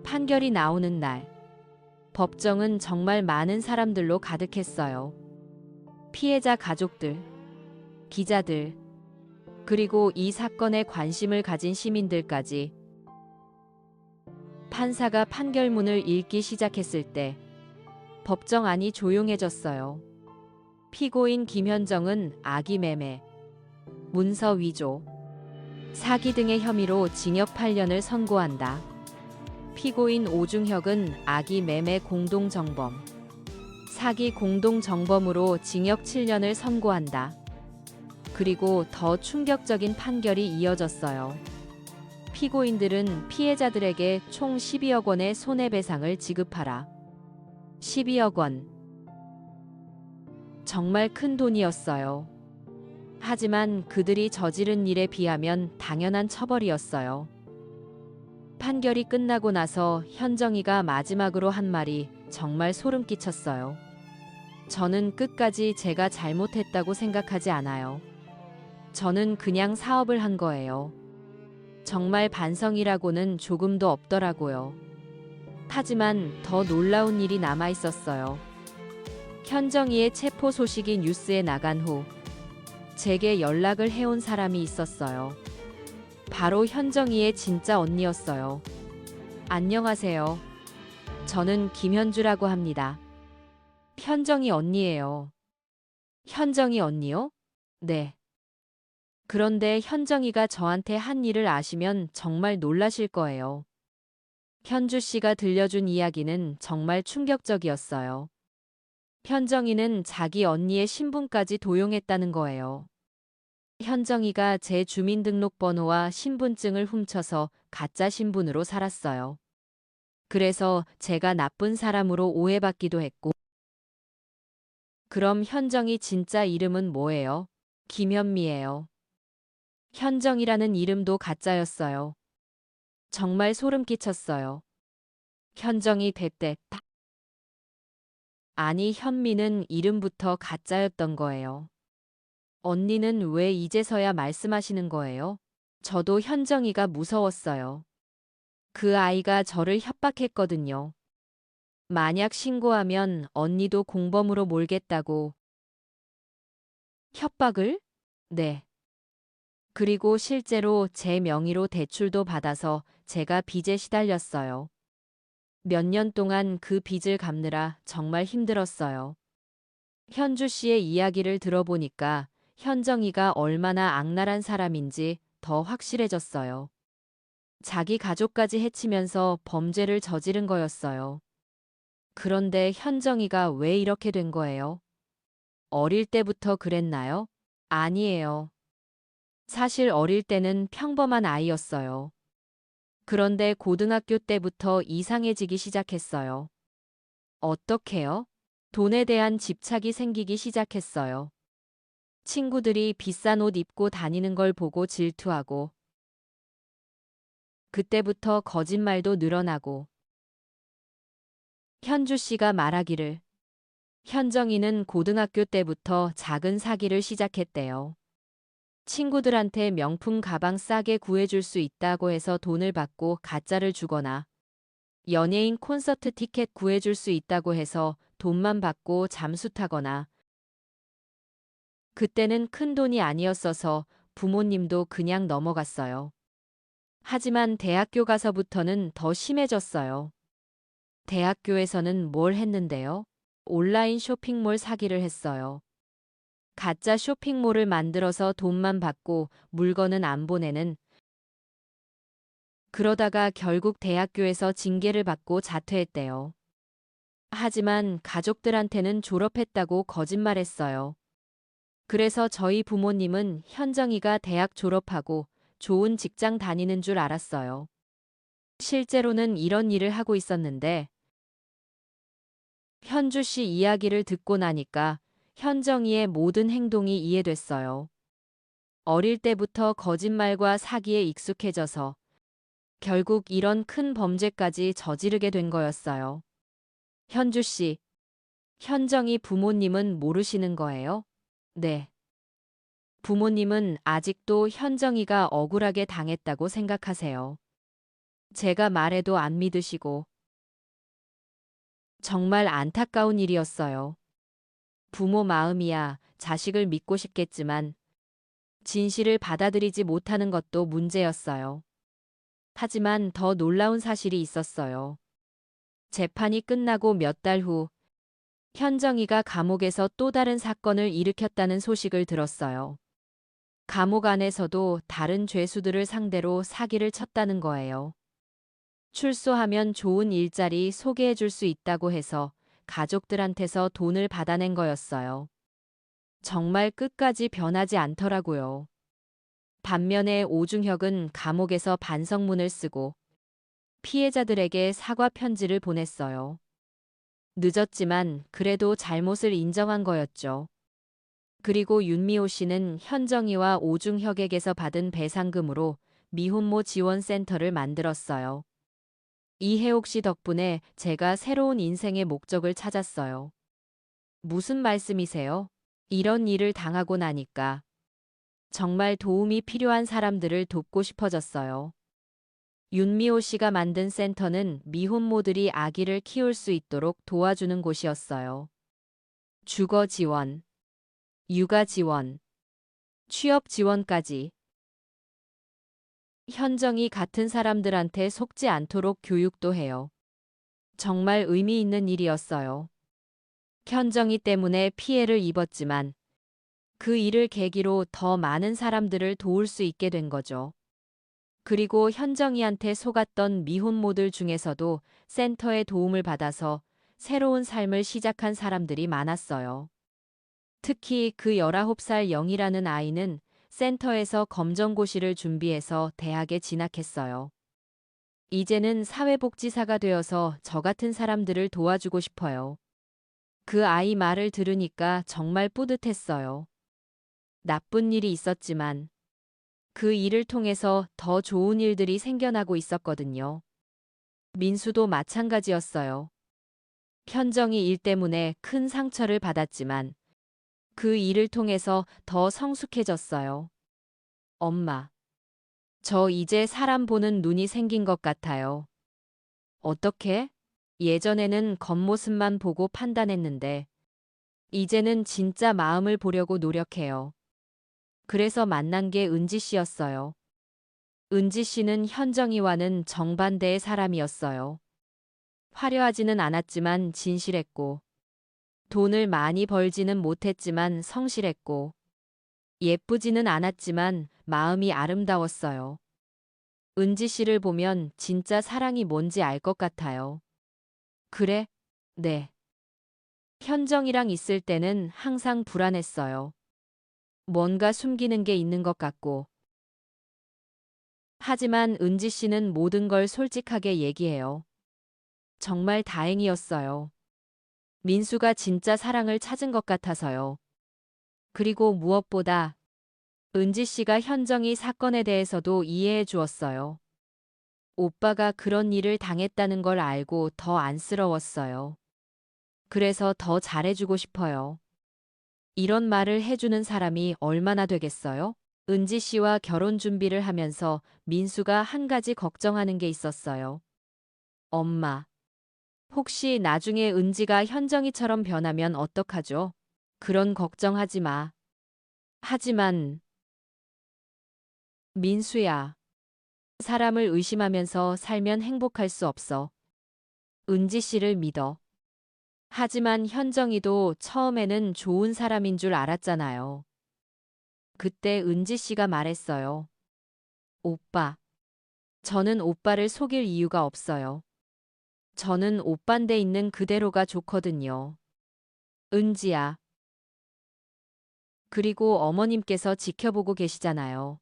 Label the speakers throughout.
Speaker 1: 판결이 나오는 날, 법정은 정말 많은 사람들로 가득했어요. 피해자 가족들, 기자들, 그리고 이 사건에 관심을 가진 시민들까지. 판사가 판결문을 읽기 시작했을 때 법정 안이 조용해졌어요. 피고인 김현정은 아기 매매, 문서 위조, 사기 등의 혐의로 징역 8년을 선고한다. 피고인 오중혁은 아기 매매 공동정범, 사기 공동정범으로 징역 7년을 선고한다. 그리고 더 충격적인 판결이 이어졌어요. 피고인들은 피해자들에게 총 12억 원의 손해배상을 지급하라. 12억 원. 정말 큰 돈이었어요. 하지만 그들이 저지른 일에 비하면 당연한 처벌이었어요. 판결이 끝나고 나서 현정이가 마지막으로 한 말이 정말 소름 끼쳤어요. 저는 끝까지 제가 잘못했다고 생각하지 않아요. 저는 그냥 사업을 한 거예요. 정말 반성이라고는 조금도 없더라고요. 하지만 더 놀라운 일이 남아 있었어요. 현정이의 체포 소식이 뉴스에 나간 후 제게 연락을 해온 사람이 있었어요. 바로 현정이의 진짜 언니였어요. 안녕하세요. 저는 김현주라고 합니다. 현정이 언니예요. 현정이 언니요? 네. 그런데 현정이가 저한테 한 일을 아시면 정말 놀라실 거예요. 현주 씨가 들려준 이야기는 정말 충격적이었어요. 현정이는 자기 언니의 신분까지 도용했다는 거예요. 현정이가 제 주민등록번호와 신분증을 훔쳐서 가짜 신분으로 살았어요. 그래서 제가 나쁜 사람으로 오해받기도 했고. 그럼 현정이 진짜 이름은 뭐예요? 김현미예요. 현정이라는 이름도 가짜였어요. 정말 소름 끼쳤어요. 현정이 대때 아니 현미는 이름부터 가짜였던 거예요. 언니는 왜 이제서야 말씀하시는 거예요? 저도 현정이가 무서웠어요. 그 아이가 저를 협박했거든요. 만약 신고하면 언니도 공범으로 몰겠다고. 협박을? 네. 그리고 실제로 제 명의로 대출도 받아서 제가 빚에 시달렸어요. 몇 년 동안 그 빚을 갚느라 정말 힘들었어요. 현주 씨의 이야기를 들어보니까 현정이가 얼마나 악랄한 사람인지 더 확실해졌어요. 자기 가족까지 해치면서 범죄를 저지른 거였어요. 그런데 현정이가 왜 이렇게 된 거예요? 어릴 때부터 그랬나요? 아니에요. 사실 어릴 때는 평범한 아이였어요. 그런데 고등학교 때부터 이상해지기 시작했어요. 어떻게요? 돈에 대한 집착이 생기기 시작했어요. 친구들이 비싼 옷 입고 다니는 걸 보고 질투하고, 그때부터 거짓말도 늘어나고. 현주 씨가 말하기를, 현정이는 고등학교 때부터 작은 사기를 시작했대요. 친구들한테 명품 가방 싸게 구해줄 수 있다고 해서 돈을 받고 가짜를 주거나, 연예인 콘서트 티켓 구해줄 수 있다고 해서 돈만 받고 잠수 타거나. 그때는 큰 돈이 아니었어서 부모님도 그냥 넘어갔어요. 하지만 대학교 가서부터는 더 심해졌어요. 대학교에서는 뭘 했는데요? 온라인 쇼핑몰 사기를 했어요. 가짜 쇼핑몰을 만들어서 돈만 받고 물건은 안 보내는. 그러다가 결국 대학교에서 징계를 받고 자퇴했대요. 하지만 가족들한테는 졸업했다고 거짓말했어요. 그래서 저희 부모님은 현정이가 대학 졸업하고 좋은 직장 다니는 줄 알았어요. 실제로는 이런 일을 하고 있었는데, 현주 씨 이야기를 듣고 나니까 현정이의 모든 행동이 이해됐어요. 어릴 때부터 거짓말과 사기에 익숙해져서 결국 이런 큰 범죄까지 저지르게 된 거였어요. 현주 씨, 현정이 부모님은 모르시는 거예요? 네. 부모님은 아직도 현정이가 억울하게 당했다고 생각하세요. 제가 말해도 안 믿으시고 정말 안타까운 일이었어요. 부모 마음이야 자식을 믿고 싶겠지만 진실을 받아들이지 못하는 것도 문제였어요. 하지만 더 놀라운 사실이 있었어요. 재판이 끝나고 몇 달 후 현정이가 감옥에서 또 다른 사건을 일으켰다는 소식을 들었어요. 감옥 안에서도 다른 죄수들을 상대로 사기를 쳤다는 거예요. 출소하면 좋은 일자리 소개해 줄 수 있다고 해서 가족들한테서 돈을 받아낸 거였어요. 정말 끝까지 변하지 않더라고요. 반면에 오중혁은 감옥에서 반성문을 쓰고 피해자들에게 사과 편지를 보냈어요. 늦었지만 그래도 잘못을 인정한 거였죠. 그리고 윤미호 씨는 현정이와 오중혁에게서 받은 배상금으로 미혼모 지원센터를 만들었어요. 이혜옥 씨 덕분에 제가 새로운 인생의 목적을 찾았어요. 무슨 말씀이세요? 이런 일을 당하고 나니까 정말 도움이 필요한 사람들을 돕고 싶어졌어요. 윤미호 씨가 만든 센터는 미혼모들이 아기를 키울 수 있도록 도와주는 곳이었어요. 주거 지원, 육아 지원, 취업 지원까지. 현정이 같은 사람들한테 속지 않도록 교육도 해요. 정말 의미 있는 일이었어요. 현정이 때문에 피해를 입었지만 그 일을 계기로 더 많은 사람들을 도울 수 있게 된 거죠. 그리고 현정이한테 속았던 미혼모들 중에서도 센터의 도움을 받아서 새로운 삶을 시작한 사람들이 많았어요. 특히 그 19살 영이라는 아이는 센터에서 검정고시를 준비해서 대학에 진학했어요. 이제는 사회복지사가 되어서 저 같은 사람들을 도와주고 싶어요. 그 아이 말을 들으니까 정말 뿌듯했어요. 나쁜 일이 있었지만 그 일을 통해서 더 좋은 일들이 생겨나고 있었거든요. 민수도 마찬가지였어요. 현정이 일 때문에 큰 상처를 받았지만 그 일을 통해서 더 성숙해졌어요. 엄마, 저 이제 사람 보는 눈이 생긴 것 같아요. 어떻게? 예전에는 겉모습만 보고 판단했는데 이제는 진짜 마음을 보려고 노력해요. 그래서 만난 게 은지 씨였어요. 은지 씨는 현정이와는 정반대의 사람이었어요. 화려하지는 않았지만 진실했고, 돈을 많이 벌지는 못했지만 성실했고, 예쁘지는 않았지만 마음이 아름다웠어요. 은지 씨를 보면 진짜 사랑이 뭔지 알 것 같아요. 그래? 네. 현정이랑 있을 때는 항상 불안했어요. 뭔가 숨기는 게 있는 것 같고. 하지만 은지 씨는 모든 걸 솔직하게 얘기해요. 정말 다행이었어요. 민수가 진짜 사랑을 찾은 것 같아서요. 그리고 무엇보다 은지 씨가 현정이 사건에 대해서도 이해해 주었어요. 오빠가 그런 일을 당했다는 걸 알고 더 안쓰러웠어요. 그래서 더 잘해주고 싶어요. 이런 말을 해주는 사람이 얼마나 되겠어요? 은지 씨와 결혼 준비를 하면서 민수가 한 가지 걱정하는 게 있었어요. 엄마, 혹시 나중에 은지가 현정이처럼 변하면 어떡하죠? 그런 걱정하지 마. 하지만 민수야, 사람을 의심하면서 살면 행복할 수 없어. 은지 씨를 믿어. 하지만 현정이도 처음에는 좋은 사람인 줄 알았잖아요. 그때 은지 씨가 말했어요. 오빠, 저는 오빠를 속일 이유가 없어요. 저는 오빤데 있는 그대로가 좋거든요. 은지야. 그리고 어머님께서 지켜보고 계시잖아요.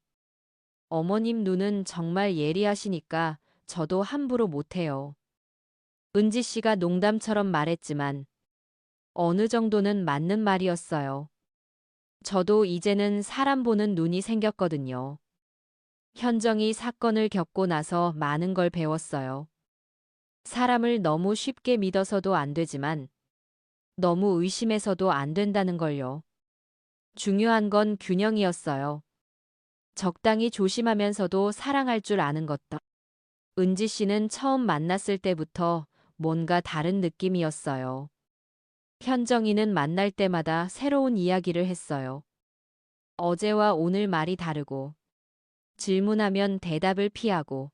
Speaker 1: 어머님 눈은 정말 예리하시니까 저도 함부로 못해요. 은지 씨가 농담처럼 말했지만 어느 정도는 맞는 말이었어요. 저도 이제는 사람 보는 눈이 생겼거든요. 현정이 사건을 겪고 나서 많은 걸 배웠어요. 사람을 너무 쉽게 믿어서도 안 되지만 너무 의심해서도 안 된다는 걸요. 중요한 건 균형이었어요. 적당히 조심하면서도 사랑할 줄 아는 것도. 은지 씨는 처음 만났을 때부터 뭔가 다른 느낌이었어요. 현정이는 만날 때마다 새로운 이야기를 했어요. 어제와 오늘 말이 다르고, 질문하면 대답을 피하고.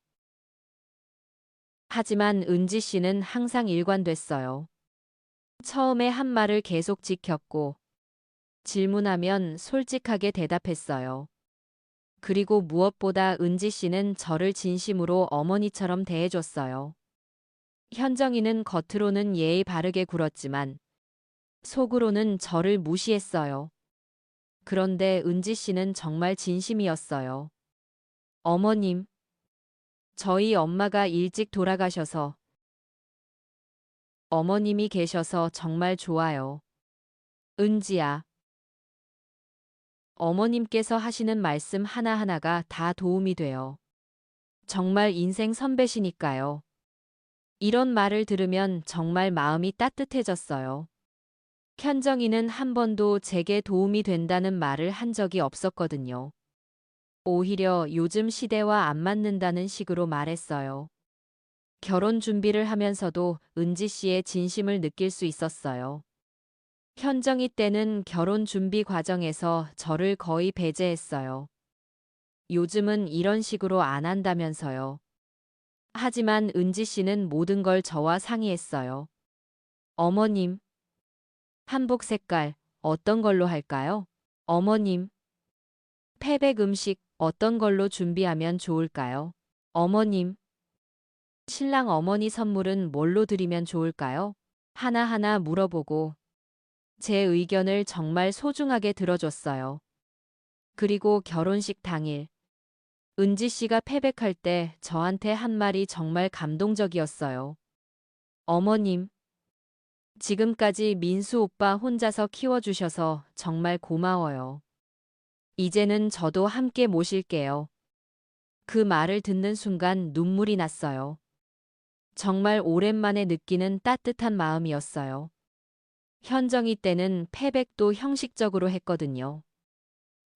Speaker 1: 하지만 은지 씨는 항상 일관됐어요. 처음에 한 말을 계속 지켰고, 질문하면 솔직하게 대답했어요. 그리고 무엇보다 은지 씨는 저를 진심으로 어머니처럼 대해줬어요. 현정이는 겉으로는 예의 바르게 굴었지만 속으로는 저를 무시했어요. 그런데 은지 씨는 정말 진심이었어요. 어머님, 저희 엄마가 일찍 돌아가셔서 어머님이 계셔서 정말 좋아요. 은지야, 어머님께서 하시는 말씀 하나하나가 다 도움이 돼요. 정말 인생 선배시니까요. 이런 말을 들으면 정말 마음이 따뜻해졌어요. 현정이는 한 번도 제게 도움이 된다는 말을 한 적이 없었거든요. 오히려 요즘 시대와 안 맞는다는 식으로 말했어요. 결혼 준비를 하면서도 은지 씨의 진심을 느낄 수 있었어요. 현정이 때는 결혼 준비 과정에서 저를 거의 배제했어요. 요즘은 이런 식으로 안 한다면서요. 하지만 은지 씨는 모든 걸 저와 상의했어요. 어머님, 한복 색깔 어떤 걸로 할까요? 어머님, 패백 음식 어떤 걸로 준비하면 좋을까요? 어머님, 신랑 어머니 선물은 뭘로 드리면 좋을까요? 하나하나 물어보고 제 의견을 정말 소중하게 들어줬어요. 그리고 결혼식 당일, 은지 씨가 패백할 때 저한테 한 말이 정말 감동적이었어요. 어머님, 지금까지 민수 오빠 혼자서 키워주셔서 정말 고마워요. 이제는 저도 함께 모실게요. 그 말을 듣는 순간 눈물이 났어요. 정말 오랜만에 느끼는 따뜻한 마음이었어요. 현정이 때는 패백도 형식적으로 했거든요.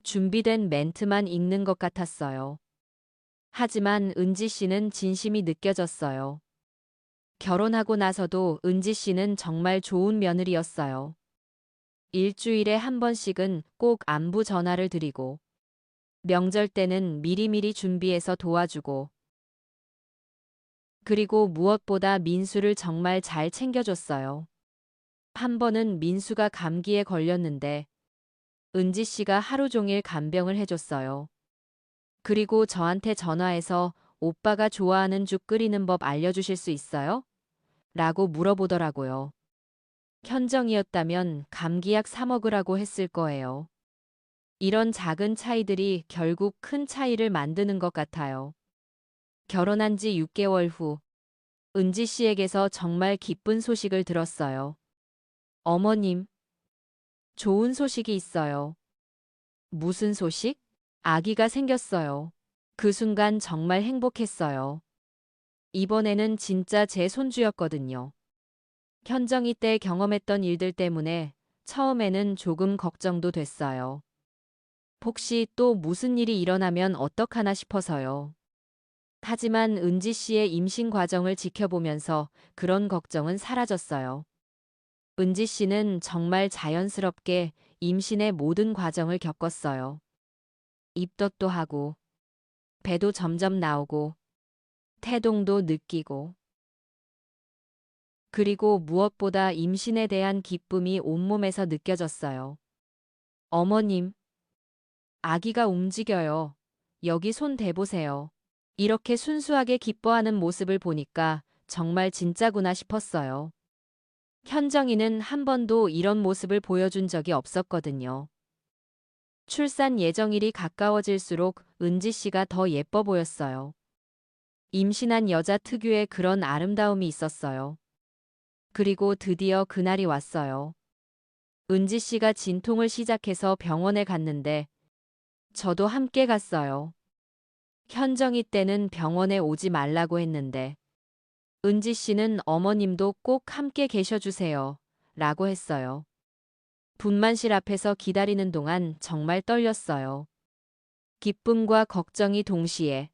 Speaker 1: 준비된 멘트만 읽는 것 같았어요. 하지만 은지 씨는 진심이 느껴졌어요. 결혼하고 나서도 은지 씨는 정말 좋은 며느리였어요. 일주일에 한 번씩은 꼭 안부 전화를 드리고, 명절 때는 미리미리 준비해서 도와주고, 그리고 무엇보다 민수를 정말 잘 챙겨줬어요. 한 번은 민수가 감기에 걸렸는데, 은지 씨가 하루 종일 간병을 해줬어요. 그리고 저한테 전화해서 오빠가 좋아하는 죽 끓이는 법 알려주실 수 있어요? 라고 물어보더라고요. 현정이었다면 감기약 사 먹으라고 했을 거예요. 이런 작은 차이들이 결국 큰 차이를 만드는 것 같아요. 결혼한 지 6개월 후, 은지 씨에게서 정말 기쁜 소식을 들었어요. 어머님, 좋은 소식이 있어요. 무슨 소식? 아기가 생겼어요. 그 순간 정말 행복했어요. 이번에는 진짜 제 손주였거든요. 현정이 때 경험했던 일들 때문에 처음에는 조금 걱정도 됐어요. 혹시 또 무슨 일이 일어나면 어떡하나 싶어서요. 하지만 은지 씨의 임신 과정을 지켜보면서 그런 걱정은 사라졌어요. 은지 씨는 정말 자연스럽게 임신의 모든 과정을 겪었어요. 입덧도 하고, 배도 점점 나오고, 태동도 느끼고, 그리고 무엇보다 임신에 대한 기쁨이 온몸에서 느껴졌어요. 어머님, 아기가 움직여요. 여기 손 대보세요. 이렇게 순수하게 기뻐하는 모습을 보니까 정말 진짜구나 싶었어요. 현정이는 한 번도 이런 모습을 보여준 적이 없었거든요. 출산 예정일이 가까워질수록 은지 씨가 더 예뻐 보였어요. 임신한 여자 특유의 그런 아름다움이 있었어요. 그리고 드디어 그날이 왔어요. 은지 씨가 진통을 시작해서 병원에 갔는데 저도 함께 갔어요. 현정이 때는 병원에 오지 말라고 했는데 은지 씨는 어머님도 꼭 함께 계셔주세요. 라고 했어요. 분만실 앞에서 기다리는 동안 정말 떨렸어요. 기쁨과 걱정이 동시에.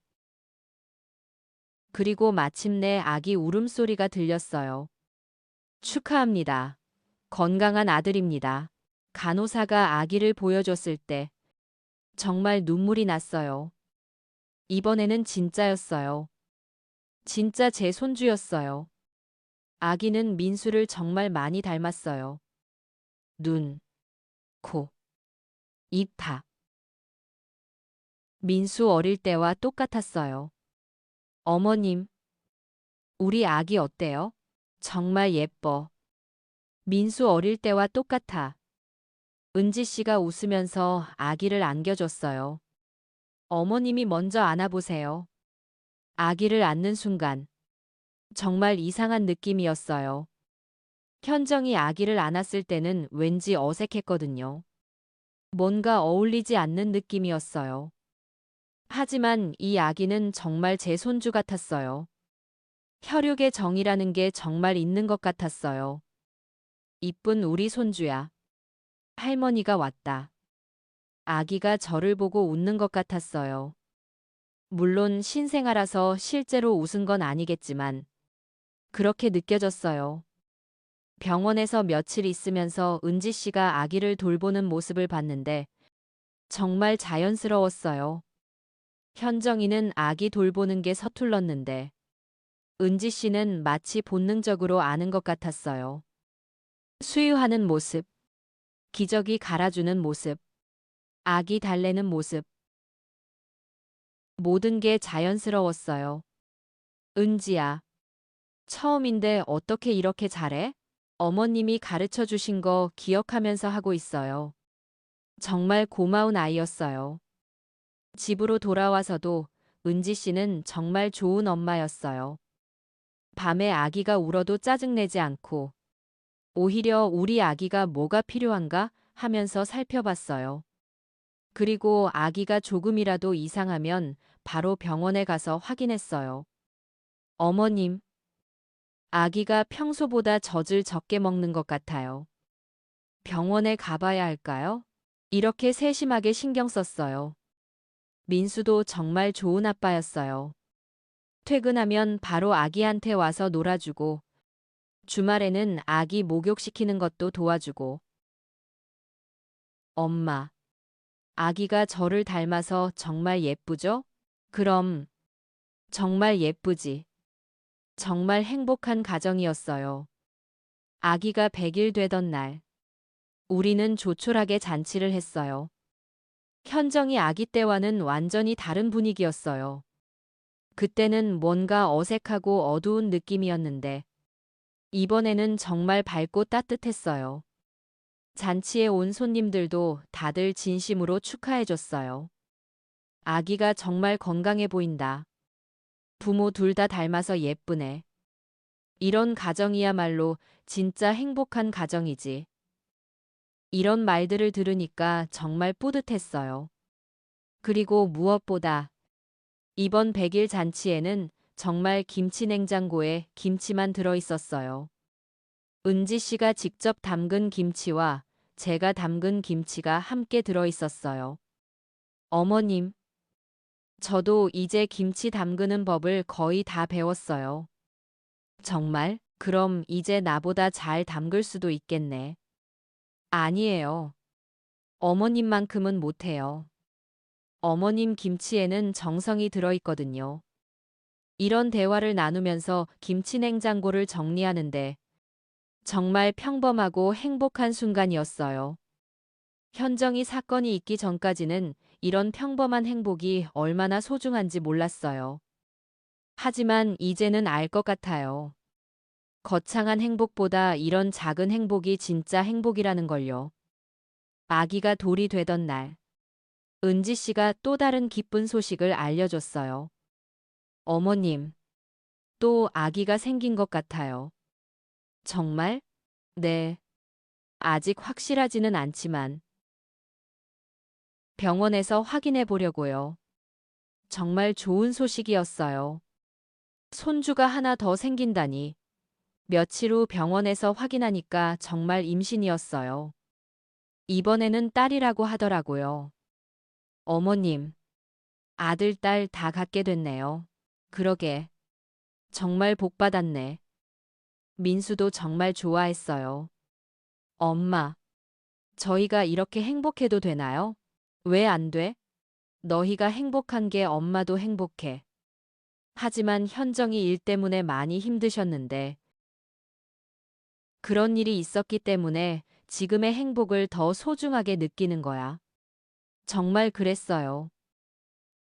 Speaker 1: 그리고 마침내 아기 울음소리가 들렸어요. 축하합니다. 건강한 아들입니다. 간호사가 아기를 보여줬을 때 정말 눈물이 났어요. 이번에는 진짜였어요. 진짜 제 손주였어요. 아기는 민수를 정말 많이 닮았어요. 눈, 코, 입 다. 민수 어릴 때와 똑같았어요. 어머님, 우리 아기 어때요? 정말 예뻐. 민수 어릴 때와 똑같아. 은지 씨가 웃으면서 아기를 안겨줬어요. 어머님이 먼저 안아보세요. 아기를 안는 순간 정말 이상한 느낌이었어요. 현정이 아기를 안았을 때는 왠지 어색했거든요. 뭔가 어울리지 않는 느낌이었어요. 하지만 이 아기는 정말 제 손주 같았어요. 혈육의 정이라는 게 정말 있는 것 같았어요. 이쁜 우리 손주야. 할머니가 왔다. 아기가 저를 보고 웃는 것 같았어요. 물론 신생아라서 실제로 웃은 건 아니겠지만 그렇게 느껴졌어요. 병원에서 며칠 있으면서 은지 씨가 아기를 돌보는 모습을 봤는데 정말 자연스러웠어요. 현정이는 아기 돌보는 게 서툴렀는데 은지 씨는 마치 본능적으로 아는 것 같았어요. 수유하는 모습, 기저귀 갈아주는 모습, 아기 달래는 모습. 모든 게 자연스러웠어요. 은지야, 처음인데 어떻게 이렇게 잘해? 어머님이 가르쳐 주신 거 기억하면서 하고 있어요. 정말 고마운 아이였어요. 집으로 돌아와서도 은지 씨는 정말 좋은 엄마였어요. 밤에 아기가 울어도 짜증내지 않고 오히려 우리 아기가 뭐가 필요한가 하면서 살펴봤어요. 그리고 아기가 조금이라도 이상하면 바로 병원에 가서 확인했어요. 어머님, 아기가 평소보다 젖을 적게 먹는 것 같아요. 병원에 가봐야 할까요? 이렇게 세심하게 신경 썼어요. 민수도 정말 좋은 아빠였어요. 퇴근하면 바로 아기한테 와서 놀아주고, 주말에는 아기 목욕시키는 것도 도와주고. 엄마, 아기가 저를 닮아서 정말 예쁘죠? 그럼, 정말 예쁘지. 정말 행복한 가정이었어요. 아기가 100일 되던 날, 우리는 조촐하게 잔치를 했어요. 현정이 아기 때와는 완전히 다른 분위기였어요. 그때는 뭔가 어색하고 어두운 느낌이었는데, 이번에는 정말 밝고 따뜻했어요. 잔치에 온 손님들도 다들 진심으로 축하해줬어요. 아기가 정말 건강해 보인다. 부모 둘 다 닮아서 예쁘네. 이런 가정이야말로 진짜 행복한 가정이지. 이런 말들을 들으니까 정말 뿌듯했어요. 그리고 무엇보다 이번 100일 잔치에는 정말 김치 냉장고에 김치만 들어있었어요. 은지 씨가 직접 담근 김치와 제가 담근 김치가 함께 들어있었어요. 어머님, 저도 이제 김치 담그는 법을 거의 다 배웠어요. 정말? 그럼 이제 나보다 잘 담글 수도 있겠네. 아니에요. 어머님만큼은 못해요. 어머님 김치에는 정성이 들어있거든요. 이런 대화를 나누면서 김치 냉장고를 정리하는데 정말 평범하고 행복한 순간이었어요. 현정이 사건이 있기 전까지는 이런 평범한 행복이 얼마나 소중한지 몰랐어요. 하지만 이제는 알 것 같아요. 거창한 행복보다 이런 작은 행복이 진짜 행복이라는 걸요. 아기가 돌이 되던 날, 은지 씨가 또 다른 기쁜 소식을 알려줬어요. 어머님, 또 아기가 생긴 것 같아요. 정말? 네. 아직 확실하지는 않지만 병원에서 확인해 보려고요. 정말 좋은 소식이었어요. 손주가 하나 더 생긴다니. 며칠 후 병원에서 확인하니까 정말 임신이었어요. 이번에는 딸이라고 하더라고요. 어머님, 아들, 딸 다 갖게 됐네요. 그러게. 정말 복 받았네. 민수도 정말 좋아했어요. 엄마, 저희가 이렇게 행복해도 되나요? 왜 안 돼? 너희가 행복한 게 엄마도 행복해. 하지만 현정이 일 때문에 많이 힘드셨는데 그런 일이 있었기 때문에 지금의 행복을 더 소중하게 느끼는 거야. 정말 그랬어요.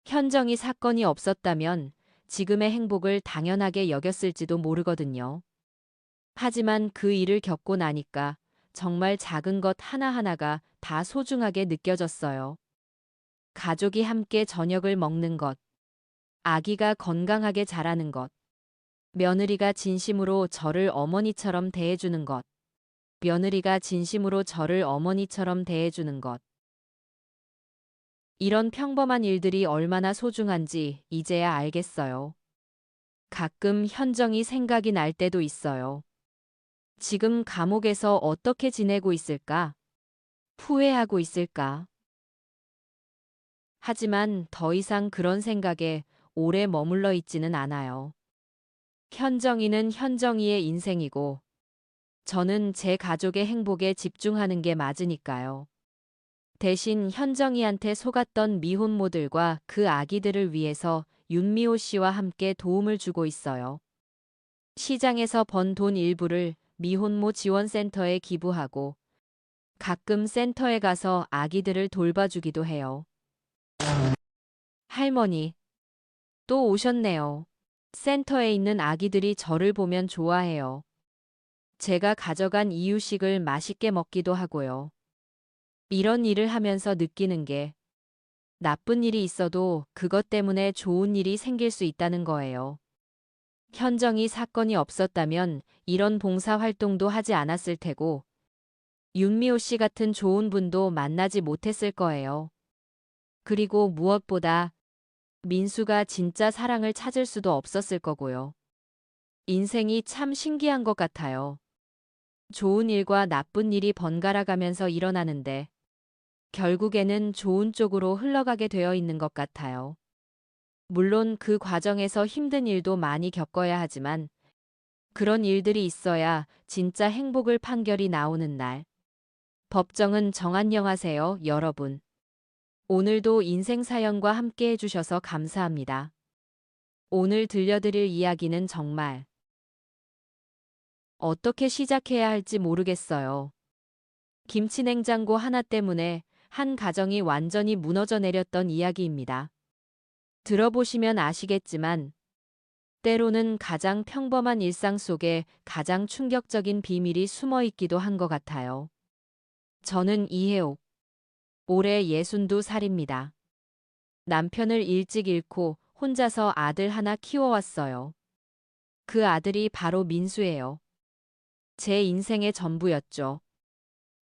Speaker 1: 현정이 사건이 없었다면 지금의 행복을 당연하게 여겼을지도 모르거든요. 하지만 그 일을 겪고 나니까 정말 작은 것 하나하나가 다 소중하게 느껴졌어요. 가족이 함께 저녁을 먹는 것, 아기가 건강하게 자라는 것, 며느리가 진심으로 저를 어머니처럼 대해주는 것, 며느리가 진심으로 저를 어머니처럼 대해주는 것. 이런 평범한 일들이 얼마나 소중한지 이제야 알겠어요. 가끔 현정이 생각이 날 때도 있어요. 지금 감옥에서 어떻게 지내고 있을까? 후회하고 있을까? 하지만 더 이상 그런 생각에 오래 머물러 있지는 않아요. 현정이는 현정이의 인생이고, 저는 제 가족의 행복에 집중하는 게 맞으니까요. 대신 현정이한테 속았던 미혼모들과 그 아기들을 위해서 윤미호 씨와 함께 도움을 주고 있어요. 시장에서 번 돈 일부를 미혼모 지원센터에 기부하고 가끔 센터에 가서 아기들을 돌봐주기도 해요. 할머니, 또 오셨네요. 센터에 있는 아기들이 저를 보면 좋아해요. 제가 가져간 이유식을 맛있게 먹기도 하고요. 이런 일을 하면서 느끼는 게 나쁜 일이 있어도 그것 때문에 좋은 일이 생길 수 있다는 거예요. 현정이 사건이 없었다면 이런 봉사 활동도 하지 않았을 테고 윤미호 씨 같은 좋은 분도 만나지 못했을 거예요. 그리고 무엇보다 민수가 진짜 사랑을 찾을 수도 없었을 거고요. 인생이 참 신기한 것 같아요. 좋은 일과 나쁜 일이 번갈아 가면서 일어나는데 결국에는 좋은 쪽으로 흘러가게 되어 있는 것 같아요. 물론 그 과정에서 힘든 일도 많이 겪어야 하지만 그런 일들이 있어야 진짜 행복을 판결이 나오는 날. 법정은 정안녕하세요, 여러분. 오늘도 인생 사연과 함께 해주셔서 감사합니다. 오늘 들려드릴 이야기는 정말 어떻게 시작해야 할지 모르겠어요. 김치 냉장고 하나 때문에 한 가정이 완전히 무너져 내렸던 이야기입니다. 들어보시면 아시겠지만 때로는 가장 평범한 일상 속에 가장 충격적인 비밀이 숨어 있기도 한 것 같아요. 저는 이혜옥. 올해 62살입니다. 남편을 일찍 잃고 혼자서 아들 하나 키워왔어요. 그 아들이 바로 민수예요. 제 인생의 전부였죠.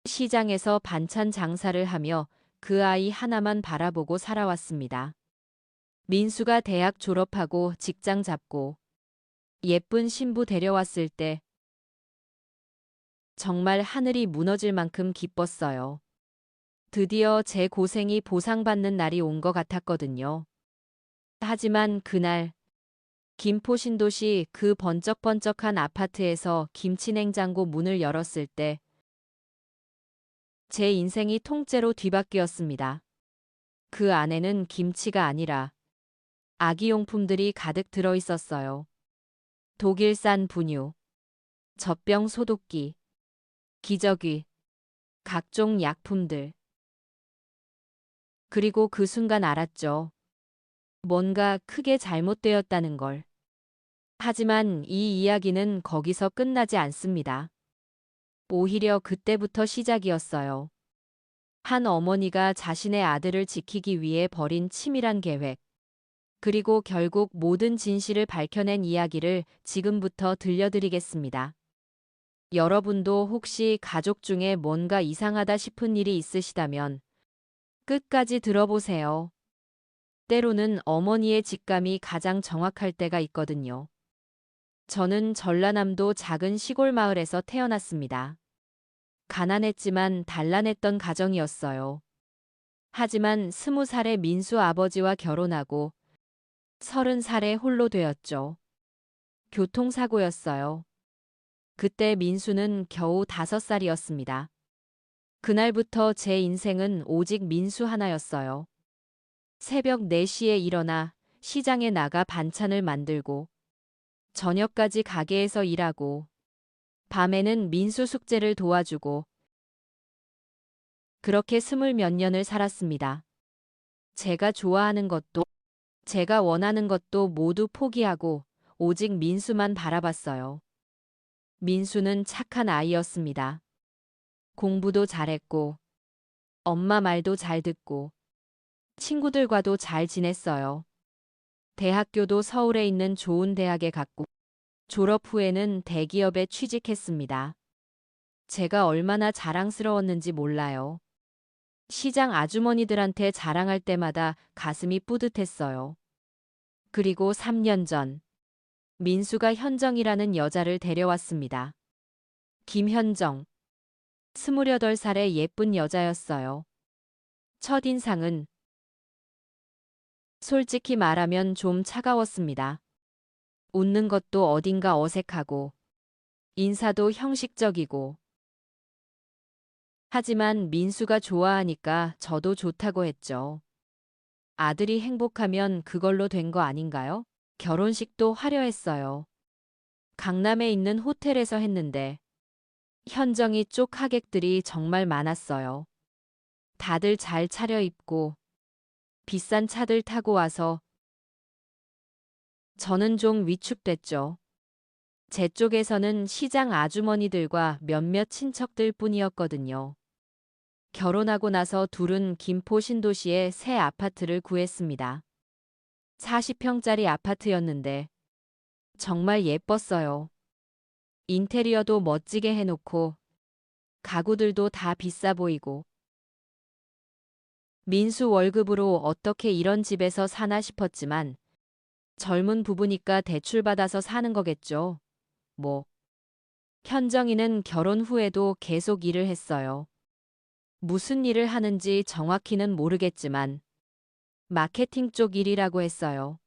Speaker 1: 시장에서 반찬 장사를 하며 그 아이 하나만 바라보고 살아왔습니다. 민수가 대학 졸업하고 직장 잡고 예쁜 신부 데려왔을 때 정말 하늘이 무너질 만큼 기뻤어요. 드디어 제 고생이 보상받는 날이 온 것 같았거든요. 하지만 그날 김포 신도시 그 번쩍번쩍한 아파트에서 김치냉장고 문을 열었을 때 제 인생이 통째로 뒤바뀌었습니다. 그 안에는 김치가 아니라 아기용품들이 가득 들어 있었어요. 독일산 분유, 젖병 소독기, 기저귀, 각종 약품들. 그리고 그 순간 알았죠. 뭔가 크게 잘못되었다는 걸. 하지만 이 이야기는 거기서 끝나지 않습니다. 오히려 그때부터 시작이었어요. 한 어머니가 자신의 아들을 지키기 위해 벌인 치밀한 계획. 그리고 결국 모든 진실을 밝혀낸 이야기를 지금부터 들려드리겠습니다. 여러분도 혹시 가족 중에 뭔가 이상하다 싶은 일이 있으시다면 끝까지 들어보세요. 때로는 어머니의 직감이 가장 정확할 때가 있거든요. 저는 전라남도 작은 시골 마을에서 태어났습니다. 가난했지만 단란했던 가정이었어요. 하지만 20살에 민수 아버지와 결혼하고 30살에 홀로 되었죠. 교통사고였어요. 그때 민수는 겨우 5살이었습니다. 그날부터 제 인생은 오직 민수 하나였어요. 새벽 4시에 일어나 시장에 나가 반찬을 만들고 저녁까지 가게에서 일하고 밤에는 민수 숙제를 도와주고 그렇게 20몇 년을 살았습니다. 제가 좋아하는 것도 제가 원하는 것도 모두 포기하고 오직 민수만 바라봤어요. 민수는 착한 아이였습니다. 공부도 잘했고 엄마 말도 잘 듣고 친구들과도 잘 지냈어요. 대학교도 서울에 있는 좋은 대학에 갔고 졸업 후에는 대기업에 취직했습니다. 제가 얼마나 자랑스러웠는지 몰라요. 시장 아주머니들한테 자랑할 때마다 가슴이 뿌듯했어요. 그리고 3년 전 민수가 현정이라는 여자를 데려왔습니다. 김현정. 28살의 예쁜 여자였어요. 첫인상은 솔직히 말하면 좀 차가웠습니다. 웃는 것도 어딘가 어색하고 인사도 형식적이고 하지만 민수가 좋아하니까 저도 좋다고 했죠. 아들이 행복하면 그걸로 된 거 아닌가요? 결혼식도 화려했어요. 강남에 있는 호텔에서 했는데 현정이 쪽 하객들이 정말 많았어요. 다들 잘 차려입고 비싼 차들 타고 와서 저는 좀 위축됐죠. 제 쪽에서는 시장 아주머니들과 몇몇 친척들 뿐이었거든요. 결혼하고 나서 둘은 김포 신도시에 새 아파트를 구했습니다. 40평짜리 아파트였는데 정말 예뻤어요. 인테리어도 멋지게 해놓고 가구들도 다 비싸 보이고 민수 월급으로 어떻게 이런 집에서 사나 싶었지만 젊은 부부니까 대출받아서 사는 거겠죠. 뭐. 현정이는 결혼 후에도 계속 일을 했어요. 무슨 일을 하는지 정확히는 모르겠지만 마케팅 쪽 일이라고 했어요.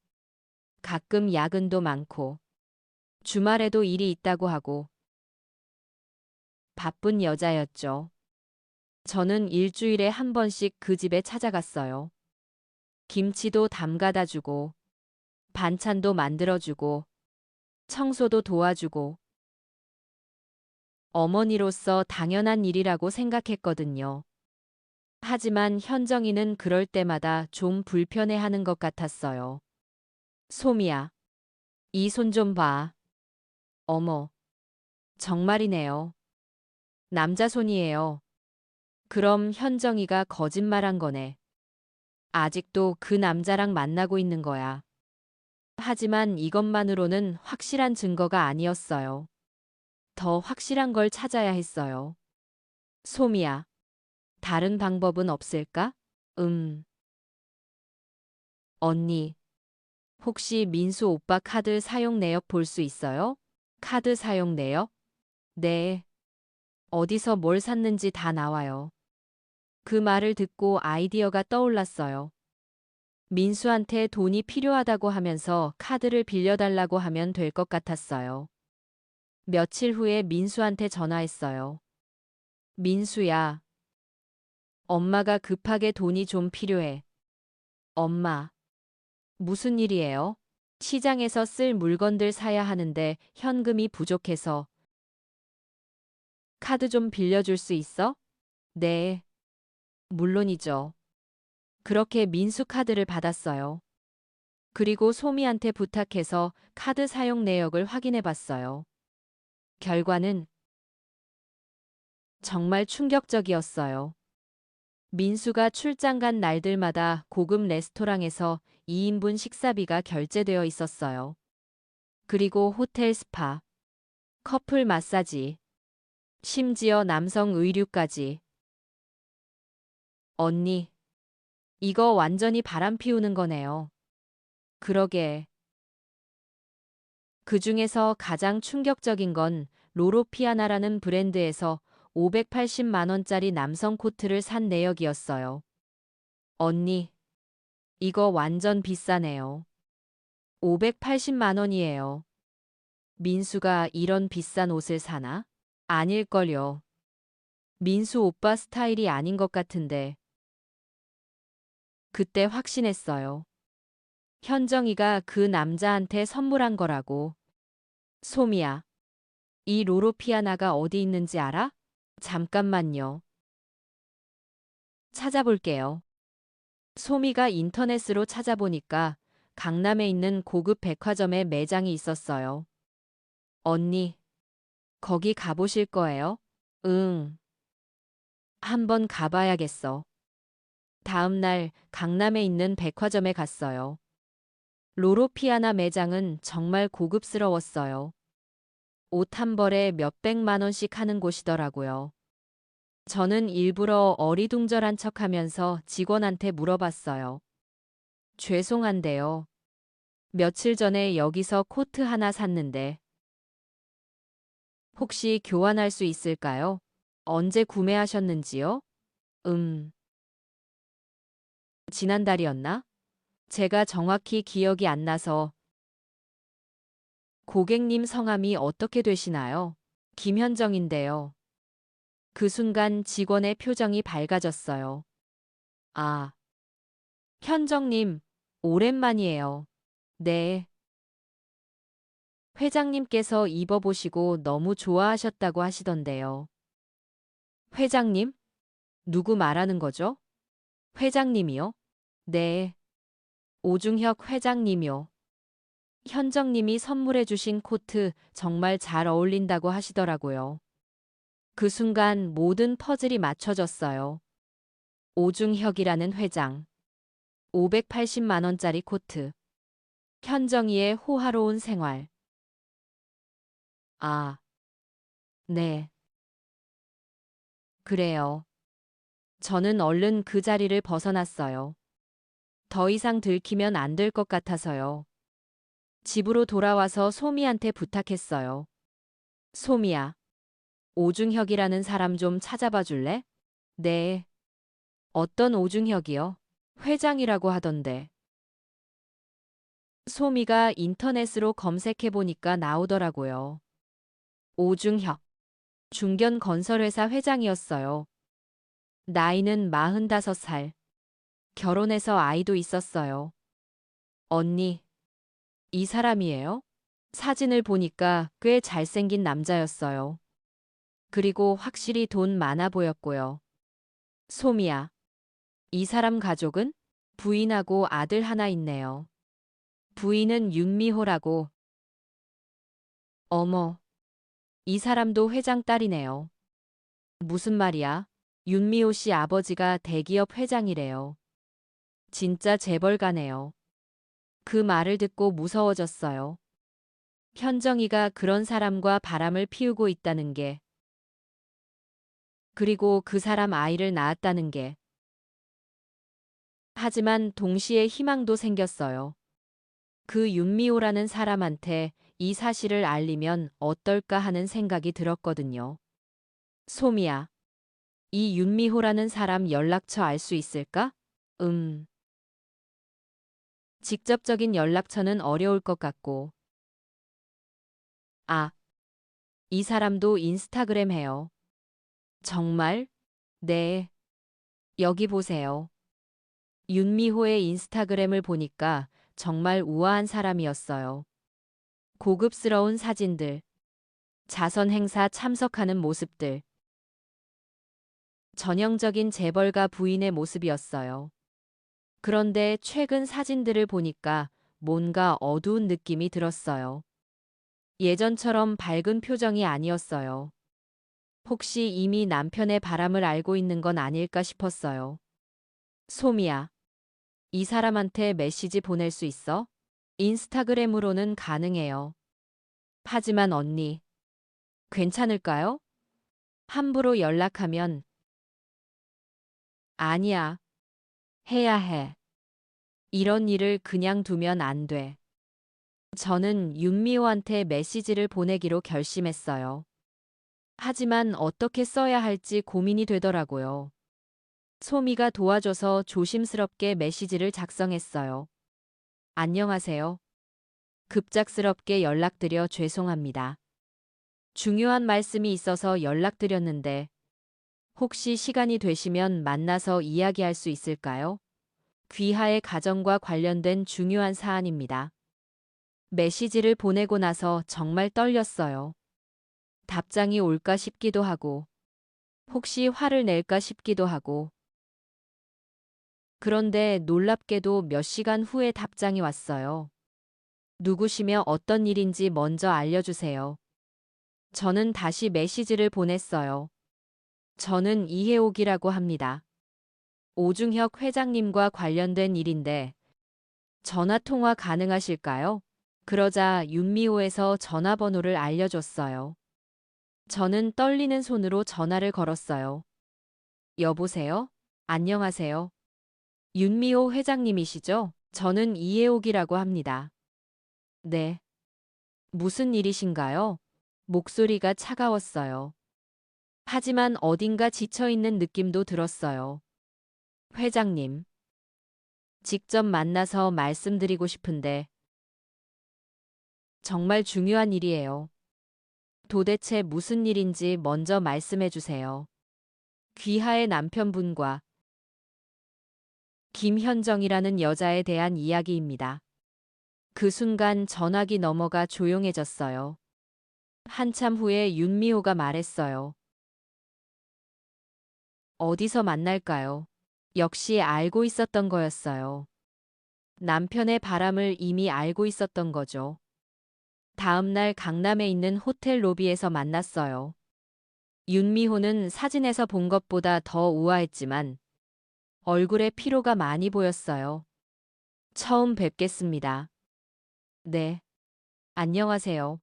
Speaker 1: 가끔 야근도 많고 주말에도 일이 있다고 하고 바쁜 여자였죠. 저는 일주일에 한 번씩 그 집에 찾아갔어요. 김치도 담가다 주고 반찬도 만들어주고 청소도 도와주고 어머니로서 당연한 일이라고 생각했거든요. 하지만 현정이는 그럴 때마다 좀 불편해하는 것 같았어요. 소미야, 이 손 좀 봐. 어머, 정말이네요. 남자 손이에요. 그럼 현정이가 거짓말한 거네. 아직도 그 남자랑 만나고 있는 거야. 하지만 이것만으로는 확실한 증거가 아니었어요. 더 확실한 걸 찾아야 했어요. 소미야, 다른 방법은 없을까? 언니, 혹시 민수 오빠 카드 사용 내역 볼 수 있어요? 카드 사용 내역? 네. 어디서 뭘 샀는지 다 나와요. 그 말을 듣고 아이디어가 떠올랐어요. 민수한테 돈이 필요하다고 하면서 카드를 빌려달라고 하면 될 것 같았어요. 며칠 후에 민수한테 전화했어요. 민수야, 엄마가 급하게 돈이 좀 필요해. 엄마, 무슨 일이에요? 시장에서 쓸 물건들 사야 하는데 현금이 부족해서 카드 좀 빌려줄 수 있어? 네, 물론이죠. 그렇게 민수 카드를 받았어요. 그리고 소미한테 부탁해서 카드 사용 내역을 확인해 봤어요. 결과는 정말 충격적이었어요. 민수가 출장 간 날들마다 고급 레스토랑에서 2인분 식사비가 결제되어 있었어요. 그리고 호텔 스파, 커플 마사지, 심지어 남성 의류까지. 언니, 이거 완전히 바람 피우는 거네요. 그러게. 그 중에서 가장 충격적인 건 로로피아나라는 브랜드에서 580만 원짜리 남성 코트를 산 내역이었어요. 언니, 이거 완전 비싸네요. 580만 원이에요. 민수가 이런 비싼 옷을 사나? 아닐걸요. 민수 오빠 스타일이 아닌 것 같은데. 그때 확신했어요. 현정이가 그 남자한테 선물한 거라고. 소미야, 이 로로피아나가 어디 있는지 알아? 잠깐만요. 찾아볼게요. 소미가 인터넷으로 찾아보니까 강남에 있는 고급 백화점에 매장이 있었어요. 언니, 거기 가보실 거예요? 응, 한번 가봐야겠어. 다음 날 강남에 있는 백화점에 갔어요. 로로피아나 매장은 정말 고급스러웠어요. 옷 한 벌에 몇백만 원씩 하는 곳이더라고요. 저는 일부러 어리둥절한 척하면서 직원한테 물어봤어요. 죄송한데요. 며칠 전에 여기서 코트 하나 샀는데 혹시 교환할 수 있을까요? 언제 구매하셨는지요? 지난달이었나? 제가 정확히 기억이 안 나서. 고객님 성함이 어떻게 되시나요? 김현정인데요. 그 순간 직원의 표정이 밝아졌어요. 아, 현정님, 오랜만이에요. 네. 회장님께서 입어보시고 너무 좋아하셨다고 하시던데요. 회장님? 누구 말하는 거죠? 회장님이요? 네. 오중혁 회장님이요. 현정님이 선물해주신 코트 정말 잘 어울린다고 하시더라고요. 그 순간 모든 퍼즐이 맞춰졌어요. 오중혁이라는 회장. 580만 원짜리 코트. 현정이의 호화로운 생활. 아, 네. 그래요. 저는 얼른 그 자리를 벗어났어요. 더 이상 들키면 안 될 것 같아서요. 집으로 돌아와서 소미한테 부탁했어요. 소미야, 오중혁이라는 사람 좀 찾아봐 줄래? 네. 어떤 오중혁이요? 회장이라고 하던데. 소미가 인터넷으로 검색해보니까 나오더라고요. 오중혁. 중견건설회사 회장이었어요. 나이는 45살. 결혼해서 아이도 있었어요. 언니, 이 사람이에요? 사진을 보니까 꽤 잘생긴 남자였어요. 그리고 확실히 돈 많아 보였고요. 소미야, 이 사람 가족은? 부인하고 아들 하나 있네요. 부인은 윤미호라고. 어머, 이 사람도 회장 딸이네요. 무슨 말이야? 윤미호 씨 아버지가 대기업 회장이래요. 진짜 재벌가네요. 그 말을 듣고 무서워졌어요. 현정이가 그런 사람과 바람을 피우고 있다는 게, 그리고 그 사람 아이를 낳았다는 게. 하지만 동시에 희망도 생겼어요. 그 윤미호라는 사람한테 이 사실을 알리면 어떨까 하는 생각이 들었거든요. 소미야, 이 윤미호라는 사람 연락처 알 수 있을까? 음, 직접적인 연락처는 어려울 것 같고. 아, 이 사람도 인스타그램 해요. 정말? 네. 여기 보세요. 윤미호의 인스타그램을 보니까 정말 우아한 사람이었어요. 고급스러운 사진들, 자선 행사 참석하는 모습들. 전형적인 재벌가 부인의 모습이었어요. 그런데 최근 사진들을 보니까 뭔가 어두운 느낌이 들었어요. 예전처럼 밝은 표정이 아니었어요. 혹시 이미 남편의 바람을 알고 있는 건 아닐까 싶었어요. 소미야, 이 사람한테 메시지 보낼 수 있어? 인스타그램으로는 가능해요. 하지만 언니, 괜찮을까요? 함부로 연락하면. 아니야, 해야 해. 이런 일을 그냥 두면 안 돼. 저는 윤미호한테 메시지를 보내기로 결심했어요. 하지만 어떻게 써야 할지 고민이 되더라고요. 소미가 도와줘서 조심스럽게 메시지를 작성했어요. 안녕하세요. 급작스럽게 연락드려 죄송합니다. 중요한 말씀이 있어서 연락드렸는데 혹시 시간이 되시면 만나서 이야기할 수 있을까요? 귀하의 가정과 관련된 중요한 사안입니다. 메시지를 보내고 나서 정말 떨렸어요. 답장이 올까 싶기도 하고, 혹시 화를 낼까 싶기도 하고. 그런데 놀랍게도 몇 시간 후에 답장이 왔어요. 누구시며 어떤 일인지 먼저 알려주세요. 저는 다시 메시지를 보냈어요. 저는 이해옥이라고 합니다. 오중혁 회장님과 관련된 일인데 전화 통화 가능하실까요? 그러자 윤미호에서 전화번호를 알려줬어요. 저는 떨리는 손으로 전화를 걸었어요. 여보세요? 안녕하세요. 윤미호 회장님이시죠? 저는 이해옥이라고 합니다. 네. 무슨 일이신가요? 목소리가 차가웠어요. 하지만 어딘가 지쳐있는 느낌도 들었어요. 회장님. 직접 만나서 말씀드리고 싶은데 정말 중요한 일이에요. 도대체 무슨 일인지 먼저 말씀해 주세요. 귀하의 남편분과 김현정이라는 여자에 대한 이야기입니다. 그 순간 전화기 넘어가 조용해졌어요. 한참 후에 윤미호가 말했어요. 어디서 만날까요? 역시 알고 있었던 거였어요. 남편의 바람을 이미 알고 있었던 거죠. 다음 날 강남에 있는 호텔 로비에서 만났어요. 윤미호는 사진에서 본 것보다 더 우아했지만 얼굴에 피로가 많이 보였어요. 처음 뵙겠습니다. 네. 안녕하세요.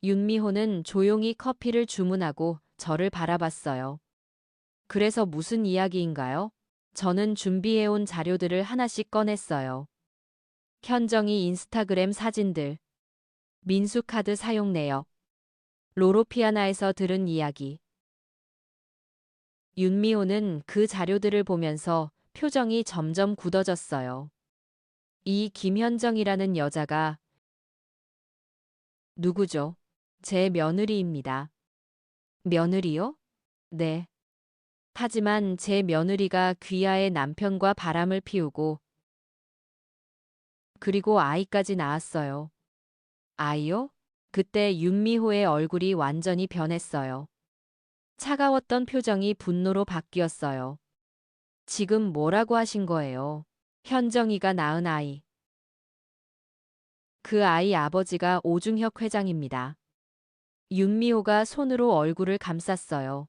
Speaker 1: 윤미호는 조용히 커피를 주문하고 저를 바라봤어요. 그래서 무슨 이야기인가요? 저는 준비해온 자료들을 하나씩 꺼냈어요. 현정이 인스타그램 사진들, 민수카드 사용 내역, 로로피아나에서 들은 이야기. 윤미호는 그 자료들을 보면서 표정이 점점 굳어졌어요. 이 김현정이라는 여자가 누구죠? 제 며느리입니다. 며느리요? 네. 하지만 제 며느리가 귀하의 남편과 바람을 피우고 그리고 아이까지 낳았어요. 아이요? 그때 윤미호의 얼굴이 완전히 변했어요. 차가웠던 표정이 분노로 바뀌었어요. 지금 뭐라고 하신 거예요? 현정이가 낳은 아이. 그 아이 아버지가 오중혁 회장입니다. 윤미호가 손으로 얼굴을 감쌌어요.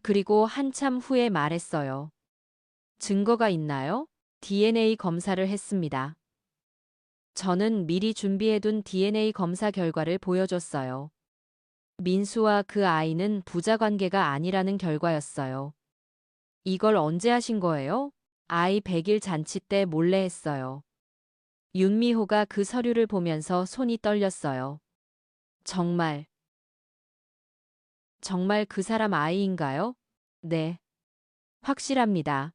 Speaker 1: 그리고 한참 후에 말했어요. 증거가 있나요? DNA 검사를 했습니다. 저는 미리 준비해둔 DNA 검사 결과를 보여줬어요. 민수와 그 아이는 부자 관계가 아니라는 결과였어요. 이걸 언제 하신 거예요? 아이 100일 잔치 때 몰래 했어요. 윤미호가 그 서류를 보면서 손이 떨렸어요. 정말 그 사람 아이인가요? 네. 확실합니다.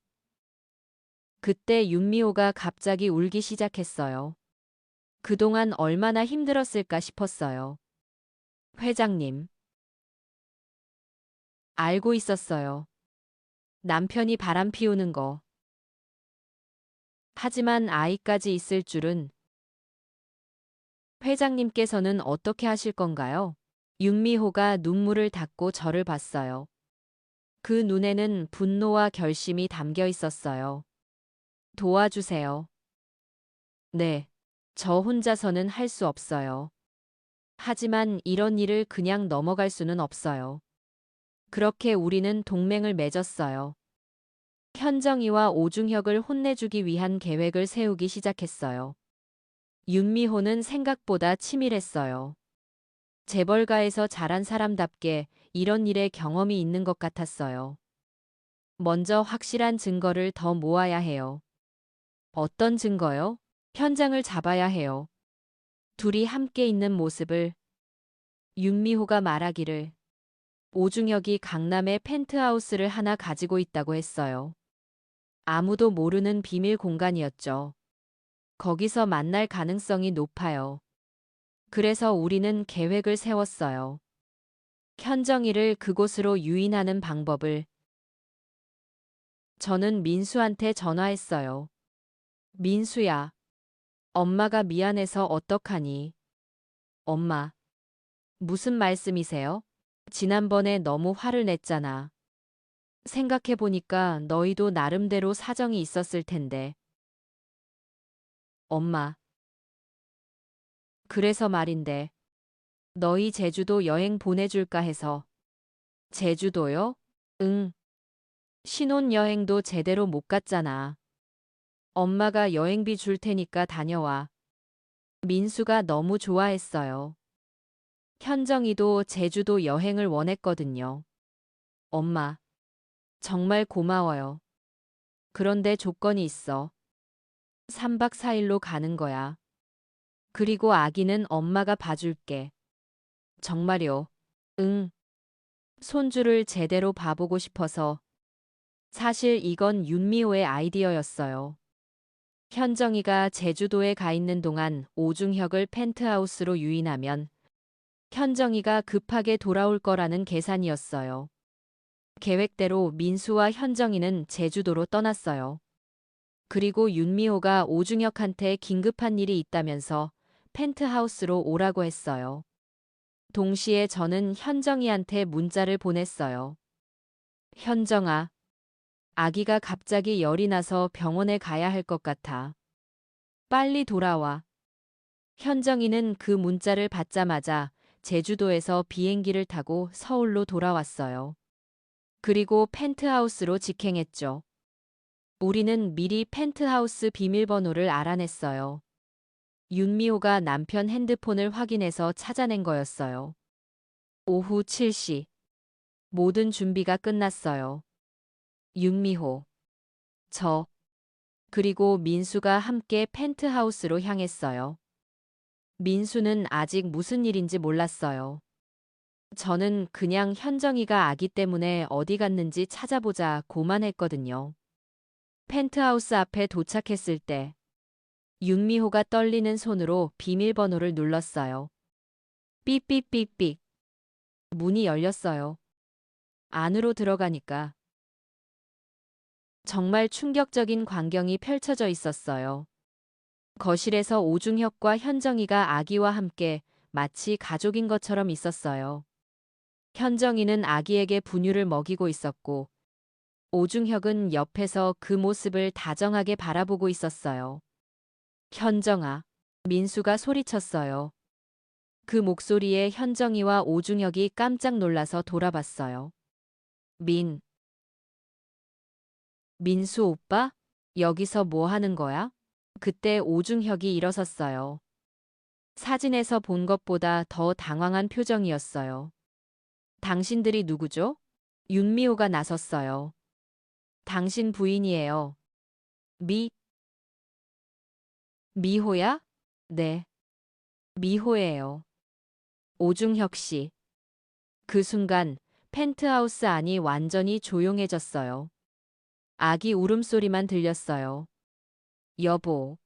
Speaker 1: 그때 윤미호가 갑자기 울기 시작했어요. 그동안 얼마나 힘들었을까 싶었어요. 회장님. 알고 있었어요. 남편이 바람 피우는 거. 하지만 아이까지 있을 줄은. 회장님께서는 어떻게 하실 건가요? 윤미호가 눈물을 닦고 저를 봤어요. 그 눈에는 분노와 결심이 담겨 있었어요. 도와주세요. 네. 저 혼자서는 할 수 없어요. 하지만 이런 일을 그냥 넘어갈 수는 없어요. 그렇게 우리는 동맹을 맺었어요. 현정이와 오중혁을 혼내주기 위한 계획을 세우기 시작했어요. 윤미호는 생각보다 치밀했어요. 재벌가에서 자란 사람답게 이런 일에 경험이 있는 것 같았어요. 먼저 확실한 증거를 더 모아야 해요. 어떤 증거요? 현장을 잡아야 해요. 둘이 함께 있는 모습을. 윤미호가 말하기를 오중혁이 강남에 펜트하우스를 하나 가지고 있다고 했어요. 아무도 모르는 비밀 공간이었죠. 거기서 만날 가능성이 높아요. 그래서 우리는 계획을 세웠어요. 현정이를 그곳으로 유인하는 방법을. 저는 민수한테 전화했어요. 민수야, 엄마가 미안해서 어떡하니? 엄마, 무슨 말씀이세요? 지난번에 너무 화를 냈잖아. 생각해보니까 너희도 나름대로 사정이 있었을 텐데. 엄마, 그래서 말인데, 너희 제주도 여행 보내줄까 해서. 제주도요? 응. 신혼여행도 제대로 못 갔잖아. 엄마가 여행비 줄 테니까 다녀와. 민수가 너무 좋아했어요. 현정이도 제주도 여행을 원했거든요. 엄마, 정말 고마워요. 그런데 조건이 있어. 3박 4일로 가는 거야. 그리고 아기는 엄마가 봐줄게. 정말요? 응. 손주를 제대로 봐보고 싶어서. 사실 이건 윤미호의 아이디어였어요. 현정이가 제주도에 가 있는 동안 오중혁을 펜트하우스로 유인하면 현정이가 급하게 돌아올 거라는 계산이었어요. 계획대로 민수와 현정이는 제주도로 떠났어요. 그리고 윤미호가 오중혁한테 긴급한 일이 있다면서 펜트하우스로 오라고 했어요. 동시에 저는 현정이한테 문자를 보냈어요. 현정아, 아기가 갑자기 열이 나서 병원에 가야 할 것 같아. 빨리 돌아와. 현정이는 그 문자를 받자마자 제주도에서 비행기를 타고 서울로 돌아왔어요. 그리고 펜트하우스로 직행했죠. 우리는 미리 펜트하우스 비밀번호를 알아냈어요. 윤미호가 남편 핸드폰을 확인해서 찾아낸 거였어요. 오후 7시. 모든 준비가 끝났어요. 윤미호, 저, 그리고 민수가 함께 펜트하우스로 향했어요. 민수는 아직 무슨 일인지 몰랐어요. 저는 그냥 현정이가 아기 때문에 어디 갔는지 찾아보자 고만 했거든요. 펜트하우스 앞에 도착했을 때 윤미호가 떨리는 손으로 비밀번호를 눌렀어요. 삐삐삐삐. 문이 열렸어요. 안으로 들어가니까 정말 충격적인 광경이 펼쳐져 있었어요. 거실에서 오중혁과 현정이가 아기와 함께 마치 가족인 것처럼 있었어요. 현정이는 아기에게 분유를 먹이고 있었고 오중혁은 옆에서 그 모습을 다정하게 바라보고 있었어요. 현정아, 민수가 소리쳤어요. 그 목소리에 현정이와 오중혁이 깜짝 놀라서 돌아봤어요. 민수 오빠? 여기서 뭐 하는 거야? 그때 오중혁이 일어섰어요. 사진에서 본 것보다 더 당황한 표정이었어요. 당신들이 누구죠? 윤미호가 나섰어요. 당신 부인이에요. 미, 미호야? 네, 미호예요. 오중혁 씨. 그 순간 펜트하우스 안이 완전히 조용해졌어요. 아기 울음소리만 들렸어요. 여보,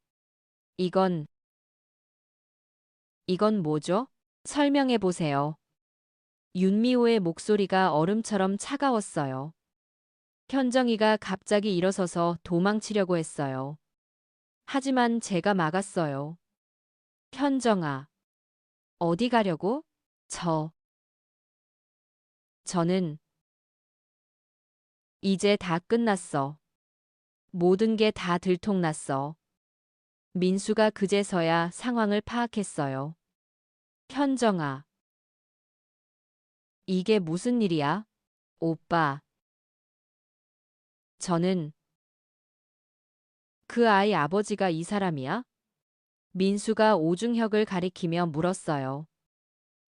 Speaker 1: 이건, 이건 뭐죠? 설명해 보세요. 윤미호의 목소리가 얼음처럼 차가웠어요. 현정이가 갑자기 일어서서 도망치려고 했어요. 하지만 제가 막았어요. 현정아, 어디 가려고? 저는 이제 다 끝났어. 모든 게 다 들통났어. 민수가 그제서야 상황을 파악했어요. 현정아, 이게 무슨 일이야? 오빠, 저는 그 아이 아버지가 이 사람이야? 민수가 오중혁을 가리키며 물었어요.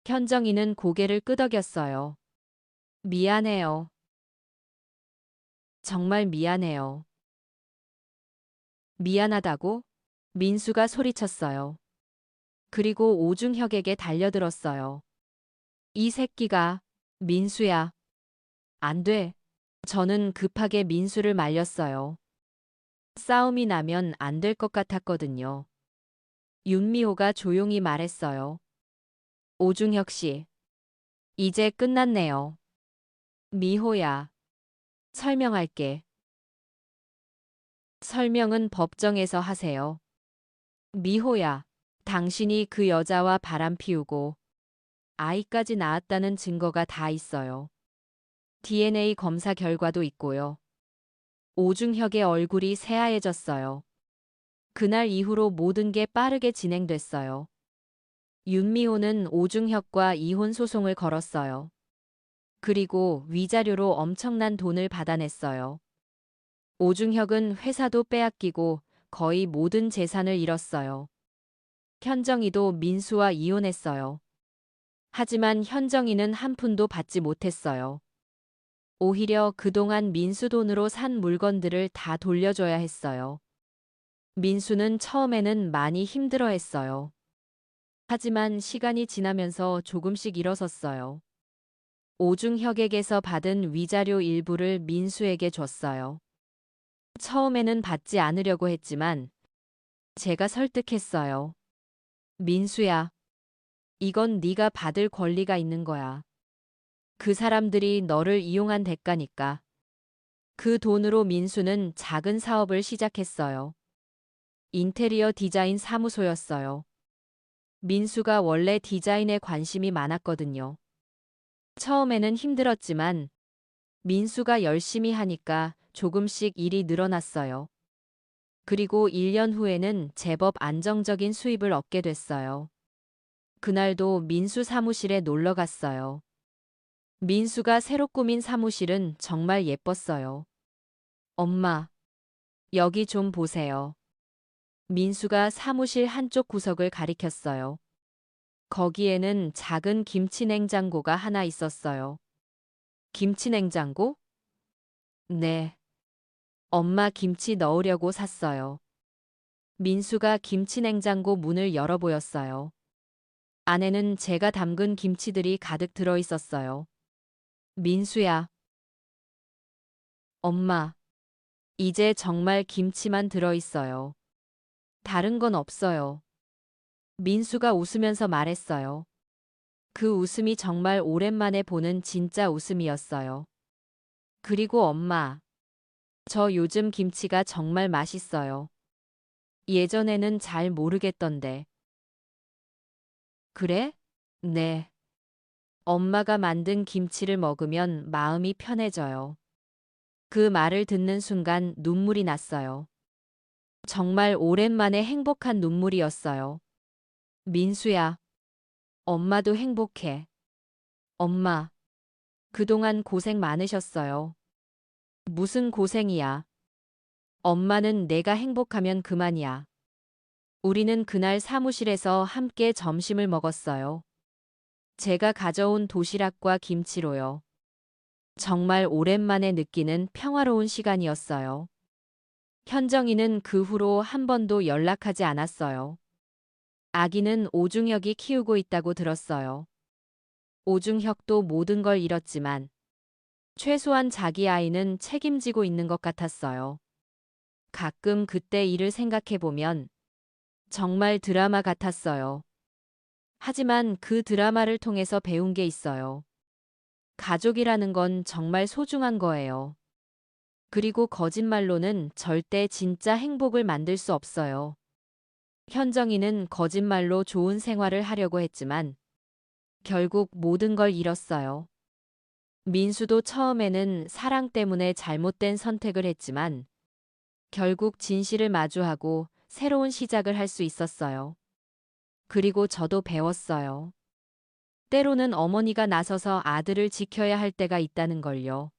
Speaker 1: 현정이는 고개를 끄덕였어요. 미안해요. 정말 미안해요. 미안하다고? 민수가 소리쳤어요. 그리고 오중혁에게 달려들었어요. 이 새끼가, 민수야. 안 돼. 저는 급하게 민수를 말렸어요. 싸움이 나면 안 될 것 같았거든요. 윤미호가 조용히 말했어요. 오중혁 씨, 이제 끝났네요. 미호야, 설명할게. 설명은 법정에서 하세요. 미호야, 당신이 그 여자와 바람 피우고 아이까지 낳았다는 증거가 다 있어요. DNA 검사 결과도 있고요. 오중혁의 얼굴이 새하얘졌어요. 그날 이후로 모든 게 빠르게 진행됐어요. 윤미호는 오중혁과 이혼 소송을 걸었어요. 그리고 위자료로 엄청난 돈을 받아냈어요. 오중혁은 회사도 빼앗기고 거의 모든 재산을 잃었어요. 현정이도 민수와 이혼했어요. 하지만 현정이는 한 푼도 받지 못했어요. 오히려 그동안 민수 돈으로 산 물건들을 다 돌려줘야 했어요. 민수는 처음에는 많이 힘들어했어요. 하지만 시간이 지나면서 조금씩 일어섰어요. 오중혁에게서 받은 위자료 일부를 민수에게 줬어요. 처음에는 받지 않으려고 했지만 제가 설득했어요. 민수야, 이건 네가 받을 권리가 있는 거야. 그 사람들이 너를 이용한 대가니까. 그 돈으로 민수는 작은 사업을 시작했어요. 인테리어 디자인 사무소였어요. 민수가 원래 디자인에 관심이 많았거든요. 처음에는 힘들었지만 민수가 열심히 하니까 조금씩 일이 늘어났어요. 그리고 1년 후에는 제법 안정적인 수입을 얻게 됐어요. 그날도 민수 사무실에 놀러 갔어요. 민수가 새로 꾸민 사무실은 정말 예뻤어요. 엄마, 여기 좀 보세요. 민수가 사무실 한쪽 구석을 가리켰어요. 거기에는 작은 김치 냉장고가 하나 있었어요. 김치 냉장고? 네. 엄마 김치 넣으려고 샀어요. 민수가 김치 냉장고 문을 열어 보였어요. 안에는 제가 담근 김치들이 가득 들어 있었어요. 민수야. 엄마. 이제 정말 김치만 들어 있어요. 다른 건 없어요. 민수가 웃으면서 말했어요. 그 웃음이 정말 오랜만에 보는 진짜 웃음이었어요. 그리고 엄마. 저 요즘 김치가 정말 맛있어요. 예전에는 잘 모르겠던데. 그래? 네. 엄마가 만든 김치를 먹으면 마음이 편해져요. 그 말을 듣는 순간 눈물이 났어요. 정말 오랜만에 행복한 눈물이었어요. 민수야, 엄마도 행복해. 엄마, 그동안 고생 많으셨어요. 무슨 고생이야. 엄마는 내가 행복하면 그만이야. 우리는 그날 사무실에서 함께 점심을 먹었어요. 제가 가져온 도시락과 김치로요. 정말 오랜만에 느끼는 평화로운 시간이었어요. 현정이는 그 후로 한 번도 연락하지 않았어요. 아기는 오중혁이 키우고 있다고 들었어요. 오중혁도 모든 걸 잃었지만 최소한 자기 아이는 책임지고 있는 것 같았어요. 가끔 그때 일을 생각해보면 정말 드라마 같았어요. 하지만 그 드라마를 통해서 배운 게 있어요. 가족이라는 건 정말 소중한 거예요. 그리고 거짓말로는 절대 진짜 행복을 만들 수 없어요. 현정이는 거짓말로 좋은 생활을 하려고 했지만 결국 모든 걸 잃었어요. 민수도 처음에는 사랑 때문에 잘못된 선택을 했지만 결국 진실을 마주하고 새로운 시작을 할 수 있었어요. 그리고 저도 배웠어요. 때로는 어머니가 나서서 아들을 지켜야 할 때가 있다는 걸요.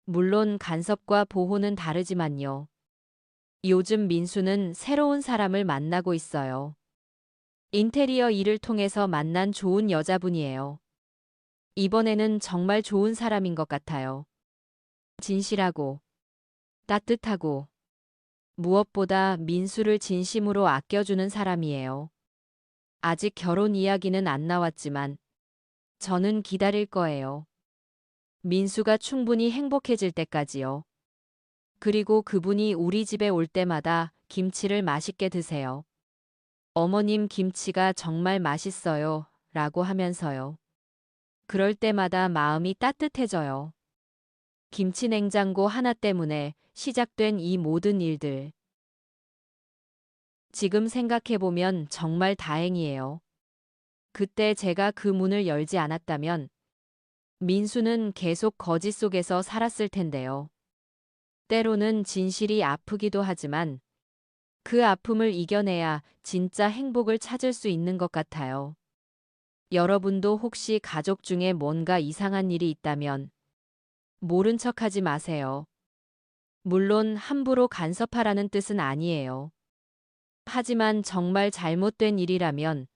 Speaker 1: 물론 간섭과 보호는 다르지만요. 요즘 민수는 새로운 사람을 만나고 있어요. 인테리어 일을 통해서 만난 좋은 여자분이에요. 이번에는 정말 좋은 사람인 것 같아요. 진실하고 따뜻하고 무엇보다 민수를 진심으로 아껴주는 사람이에요. 아직 결혼 이야기는 안 나왔지만 저는 기다릴 거예요. 민수가 충분히 행복해질 때까지요. 그리고 그분이 우리 집에 올 때마다 김치를 맛있게 드세요. 어머님 김치가 정말 맛있어요. 라고 하면서요. 그럴 때마다 마음이 따뜻해져요. 김치 냉장고 하나 때문에 시작된 이 모든 일들. 지금 생각해보면 정말 다행이에요. 그때 제가 그 문을 열지 않았다면 민수는 계속 거짓 속에서 살았을 텐데요. 때로는 진실이 아프기도 하지만 그 아픔을 이겨내야 진짜 행복을 찾을 수 있는 것 같아요. 여러분도 혹시 가족 중에 뭔가 이상한 일이 있다면 모른 척하지 마세요. 물론 함부로 간섭하라는 뜻은 아니에요. 하지만 정말 잘못된 일이라면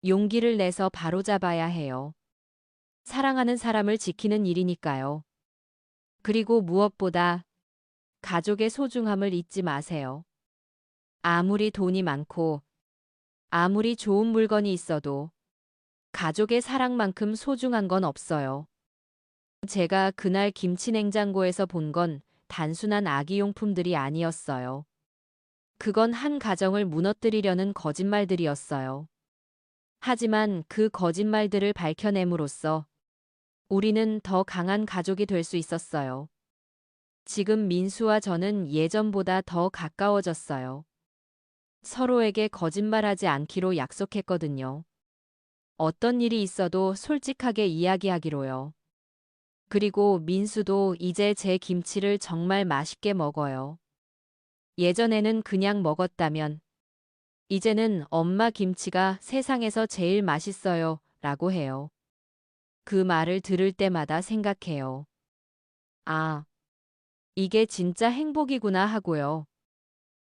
Speaker 1: 용기를 내서 바로잡아야 해요. 사랑하는 사람을 지키는 일이니까요. 그리고 무엇보다 가족의 소중함을 잊지 마세요. 아무리 돈이 많고 아무리 좋은 물건이 있어도 가족의 사랑만큼 소중한 건 없어요. 제가 그날 김치 냉장고에서 본 건 단순한 아기용품들이 아니었어요. 그건 한 가정을 무너뜨리려는 거짓말들이었어요. 하지만 그 거짓말들을 밝혀냄으로써 우리는 더 강한 가족이 될 수 있었어요. 지금 민수와 저는 예전보다 더 가까워졌어요. 서로에게 거짓말하지 않기로 약속했거든요. 어떤 일이 있어도 솔직하게 이야기하기로요. 그리고 민수도 이제 제 김치를 정말 맛있게 먹어요. 예전에는 그냥 먹었다면 이제는 엄마 김치가 세상에서 제일 맛있어요 라고 해요. 그 말을 들을 때마다 생각해요. 아, 이게 진짜 행복이구나 하고요.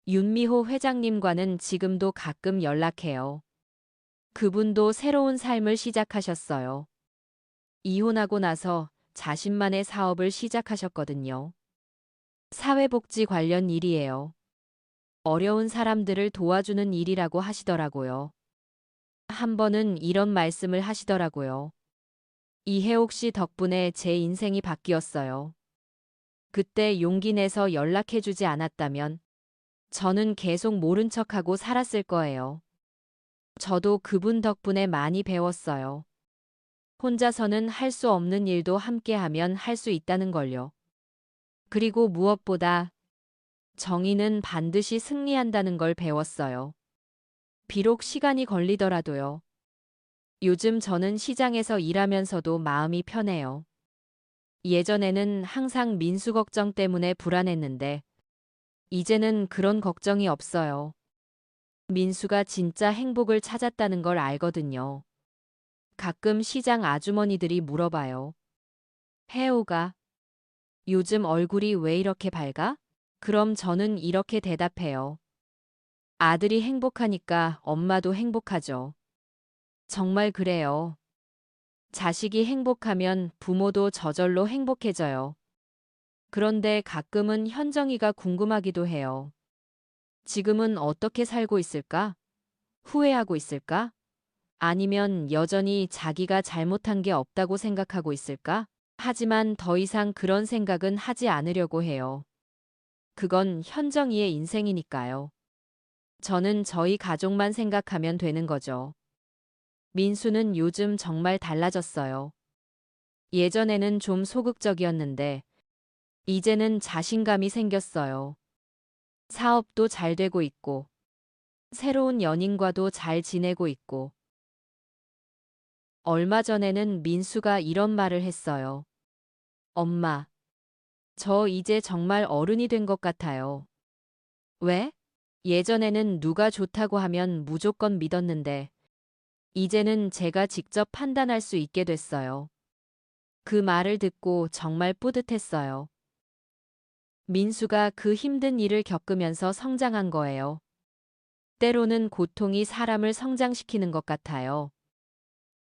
Speaker 1: 윤미호 회장님과는 지금도 가끔 연락해요. 그분도 새로운 삶을 시작하셨어요. 이혼하고 나서 자신만의 사업을 시작하셨거든요. 사회복지 관련 일이에요. 어려운 사람들을 도와주는 일이라고 하시더라고요. 한 번은 이런 말씀을 하시더라고요. 이혜옥 씨 덕분에 제 인생이 바뀌었어요. 그때 용기 내서 연락해주지 않았다면 저는 계속 모른 척하고 살았을 거예요. 저도 그분 덕분에 많이 배웠어요. 혼자서는 할 수 없는 일도 함께하면 할 수 있다는 걸요. 그리고 무엇보다 정의는 반드시 승리한다는 걸 배웠어요. 비록 시간이 걸리더라도요. 요즘 저는 시장에서 일하면서도 마음이 편해요. 예전에는 항상 민수 걱정 때문에 불안했는데 이제는 그런 걱정이 없어요. 민수가 진짜 행복을 찾았다는 걸 알거든요. 가끔 시장 아주머니들이 물어봐요. 혜호가 요즘 얼굴이 왜 이렇게 밝아? 그럼 저는 이렇게 대답해요. 아들이 행복하니까 엄마도 행복하죠. 정말 그래요. 자식이 행복하면 부모도 저절로 행복해져요. 그런데 가끔은 현정이가 궁금하기도 해요. 지금은 어떻게 살고 있을까? 후회하고 있을까? 아니면 여전히 자기가 잘못한 게 없다고 생각하고 있을까? 하지만 더 이상 그런 생각은 하지 않으려고 해요. 그건 현정이의 인생이니까요. 저는 저희 가족만 생각하면 되는 거죠. 민수는 요즘 정말 달라졌어요. 예전에는 좀 소극적이었는데 이제는 자신감이 생겼어요. 사업도 잘 되고 있고 새로운 연인과도 잘 지내고 있고 얼마 전에는 민수가 이런 말을 했어요. 엄마, 저 이제 정말 어른이 된 것 같아요. 왜? 예전에는 누가 좋다고 하면 무조건 믿었는데 이제는 제가 직접 판단할 수 있게 됐어요. 그 말을 듣고 정말 뿌듯했어요. 민수가 그 힘든 일을 겪으면서 성장한 거예요. 때로는 고통이 사람을 성장시키는 것 같아요.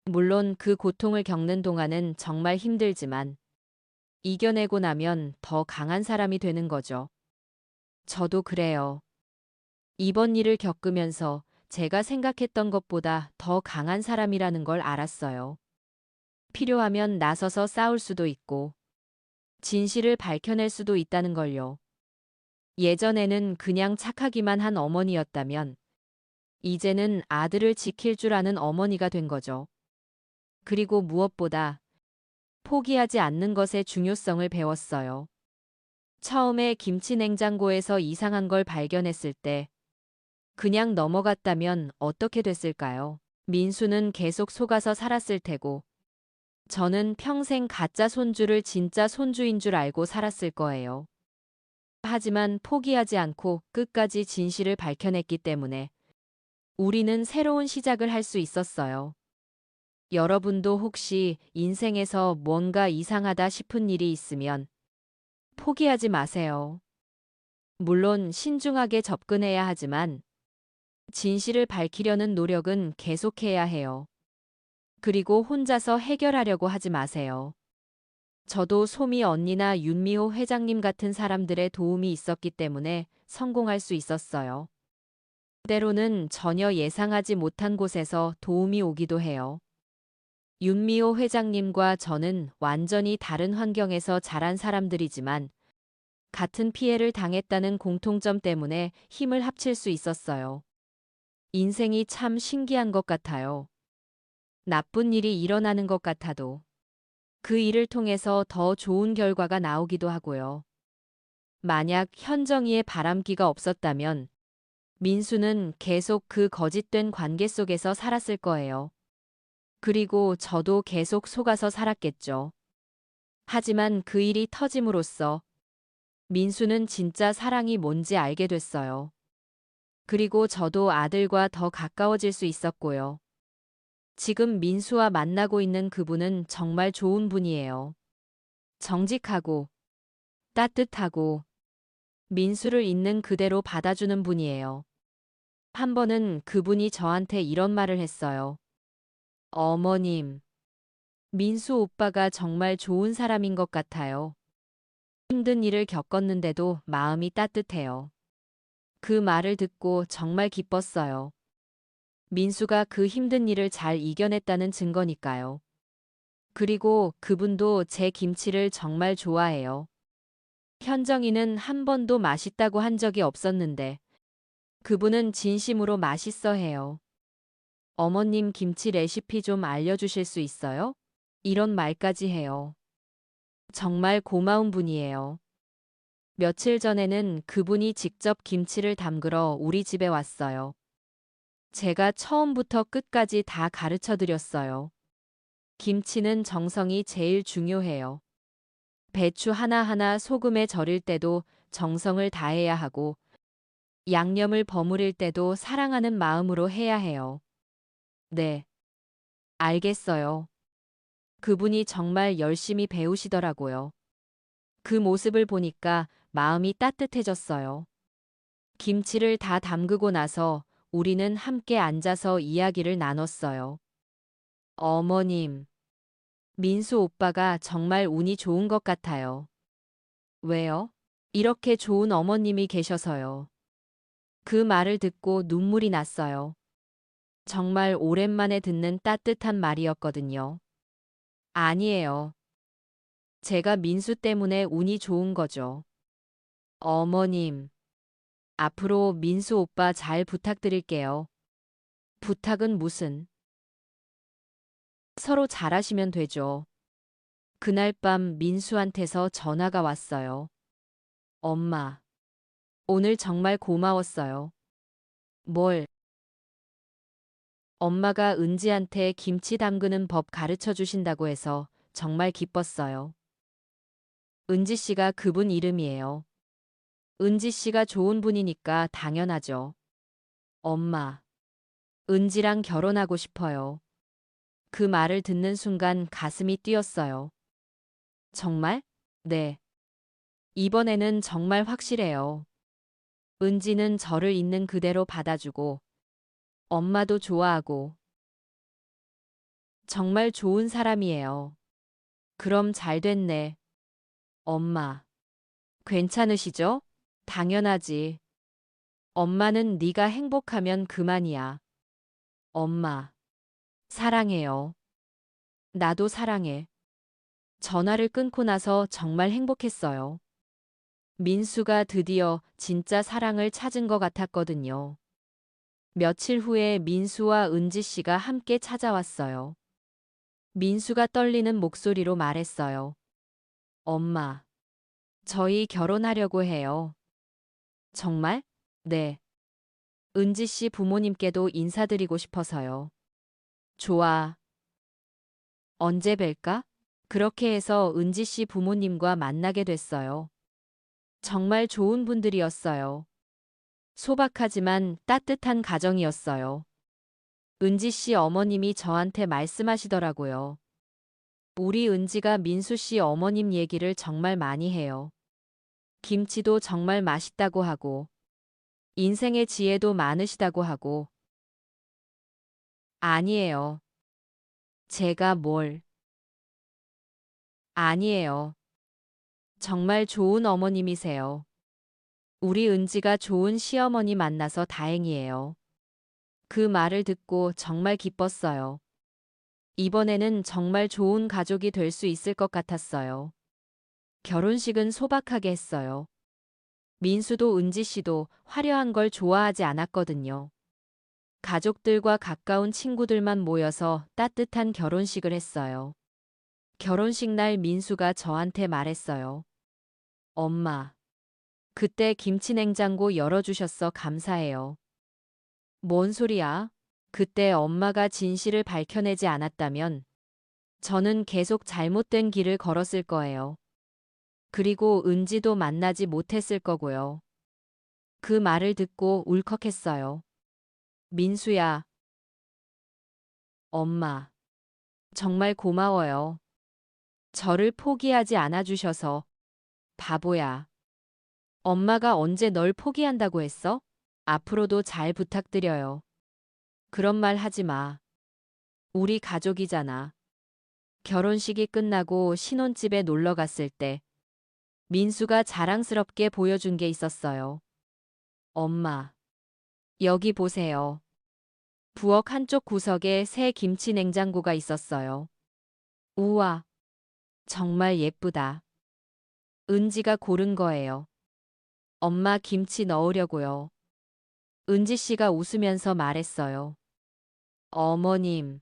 Speaker 1: 물론 그 고통을 겪는 동안은 정말 힘들지만 이겨내고 나면 더 강한 사람이 되는 거죠. 저도 그래요. 이번 일을 겪으면서 제가 생각했던 것보다 더 강한 사람이라는 걸 알았어요. 필요하면 나서서 싸울 수도 있고 진실을 밝혀낼 수도 있다는 걸요. 예전에는 그냥 착하기만 한 어머니였다면 이제는 아들을 지킬 줄 아는 어머니가 된 거죠. 그리고 무엇보다 포기하지 않는 것의 중요성을 배웠어요. 처음에 김치 냉장고에서 이상한 걸 발견했을 때 그냥 넘어갔다면 어떻게 됐을까요? 민수는 계속 속아서 살았을 테고 저는 평생 가짜 손주를 진짜 손주인 줄 알고 살았을 거예요. 하지만 포기하지 않고 끝까지 진실을 밝혀냈기 때문에 우리는 새로운 시작을 할 수 있었어요. 여러분도 혹시 인생에서 뭔가 이상하다 싶은 일이 있으면 포기하지 마세요. 물론 신중하게 접근해야 하지만 진실을 밝히려는 노력은 계속해야 해요. 그리고 혼자서 해결하려고 하지 마세요. 저도 소미 언니나 윤미호 회장님 같은 사람들의 도움이 있었기 때문에 성공할 수 있었어요. 때로는 전혀 예상하지 못한 곳에서 도움이 오기도 해요. 윤미호 회장님과 저는 완전히 다른 환경에서 자란 사람들이지만 같은 피해를 당했다는 공통점 때문에 힘을 합칠 수 있었어요. 인생이 참 신기한 것 같아요. 나쁜 일이 일어나는 것 같아도 그 일을 통해서 더 좋은 결과가 나오기도 하고요. 만약 현정이의 바람기가 없었다면 민수는 계속 그 거짓된 관계 속에서 살았을 거예요. 그리고 저도 계속 속아서 살았겠죠. 하지만 그 일이 터짐으로써 민수는 진짜 사랑이 뭔지 알게 됐어요. 그리고 저도 아들과 더 가까워질 수 있었고요. 지금 민수와 만나고 있는 그분은 정말 좋은 분이에요. 정직하고 따뜻하고 민수를 있는 그대로 받아주는 분이에요. 한 번은 그분이 저한테 이런 말을 했어요. 어머님, 민수 오빠가 정말 좋은 사람인 것 같아요. 힘든 일을 겪었는데도 마음이 따뜻해요. 그 말을 듣고 정말 기뻤어요. 민수가 그 힘든 일을 잘 이겨냈다는 증거니까요. 그리고 그분도 제 김치를 정말 좋아해요. 현정이는 한 번도 맛있다고 한 적이 없었는데 그분은 진심으로 맛있어 해요. 어머님 김치 레시피 좀 알려주실 수 있어요? 이런 말까지 해요. 정말 고마운 분이에요. 며칠 전에는 그분이 직접 김치를 담그러 우리 집에 왔어요. 제가 처음부터 끝까지 다 가르쳐 드렸어요. 김치는 정성이 제일 중요해요. 배추 하나하나 소금에 절일 때도 정성을 다해야 하고 양념을 버무릴 때도 사랑하는 마음으로 해야 해요. 네, 알겠어요. 그분이 정말 열심히 배우시더라고요. 그 모습을 보니까 마음이 따뜻해졌어요. 김치를 다 담그고 나서 우리는 함께 앉아서 이야기를 나눴어요. 어머님, 민수 오빠가 정말 운이 좋은 것 같아요. 왜요? 이렇게 좋은 어머님이 계셔서요. 그 말을 듣고 눈물이 났어요. 정말 오랜만에 듣는 따뜻한 말이었거든요. 아니에요. 제가 민수 때문에 운이 좋은 거죠. 어머님, 앞으로 민수 오빠 잘 부탁드릴게요. 부탁은 무슨? 서로 잘하시면 되죠. 그날 밤 민수한테서 전화가 왔어요. 엄마, 오늘 정말 고마웠어요. 뭘? 엄마가 은지한테 김치 담그는 법 가르쳐 주신다고 해서 정말 기뻤어요. 은지 씨가 그분 이름이에요. 은지 씨가 좋은 분이니까 당연하죠. 엄마, 은지랑 결혼하고 싶어요. 그 말을 듣는 순간 가슴이 뛰었어요. 정말? 네. 이번에는 정말 확실해요. 은지는 저를 있는 그대로 받아주고 엄마도 좋아하고 정말 좋은 사람이에요. 그럼 잘 됐네. 엄마, 괜찮으시죠? 당연하지. 엄마는 네가 행복하면 그만이야. 엄마, 사랑해요. 나도 사랑해. 전화를 끊고 나서 정말 행복했어요. 민수가 드디어 진짜 사랑을 찾은 것 같았거든요. 며칠 후에 민수와 은지 씨가 함께 찾아왔어요. 민수가 떨리는 목소리로 말했어요. 엄마, 저희 결혼하려고 해요. 정말? 네. 은지 씨 부모님께도 인사드리고 싶어서요. 좋아. 언제 뵐까? 그렇게 해서 은지 씨 부모님과 만나게 됐어요. 정말 좋은 분들이었어요. 소박하지만 따뜻한 가정이었어요. 은지 씨 어머님이 저한테 말씀하시더라고요. 우리 은지가 민수 씨 어머님 얘기를 정말 많이 해요. 김치도 정말 맛있다고 하고, 인생의 지혜도 많으시다고 하고. 아니에요. 제가 뭘. 아니에요. 정말 좋은 어머님이세요. 우리 은지가 좋은 시어머니 만나서 다행이에요. 그 말을 듣고 정말 기뻤어요. 이번에는 정말 좋은 가족이 될 수 있을 것 같았어요. 결혼식은 소박하게 했어요. 민수도 은지 씨도 화려한 걸 좋아하지 않았거든요. 가족들과 가까운 친구들만 모여서 따뜻한 결혼식을 했어요. 결혼식 날 민수가 저한테 말했어요. 엄마, 그때 김치냉장고 열어주셔서 감사해요. 뭔 소리야? 그때 엄마가 진실을 밝혀내지 않았다면 저는 계속 잘못된 길을 걸었을 거예요. 그리고 은지도 만나지 못했을 거고요. 그 말을 듣고 울컥했어요. 민수야, 엄마, 정말 고마워요. 저를 포기하지 않아주셔서. 바보야. 엄마가 언제 널 포기한다고 했어? 앞으로도 잘 부탁드려요. 그런 말 하지 마. 우리 가족이잖아. 결혼식이 끝나고 신혼집에 놀러 갔을 때 민수가 자랑스럽게 보여준 게 있었어요. 엄마, 여기 보세요. 부엌 한쪽 구석에 새 김치 냉장고가 있었어요. 우와, 정말 예쁘다. 은지가 고른 거예요. 엄마 김치 넣으려고요. 은지 씨가 웃으면서 말했어요. 어머님,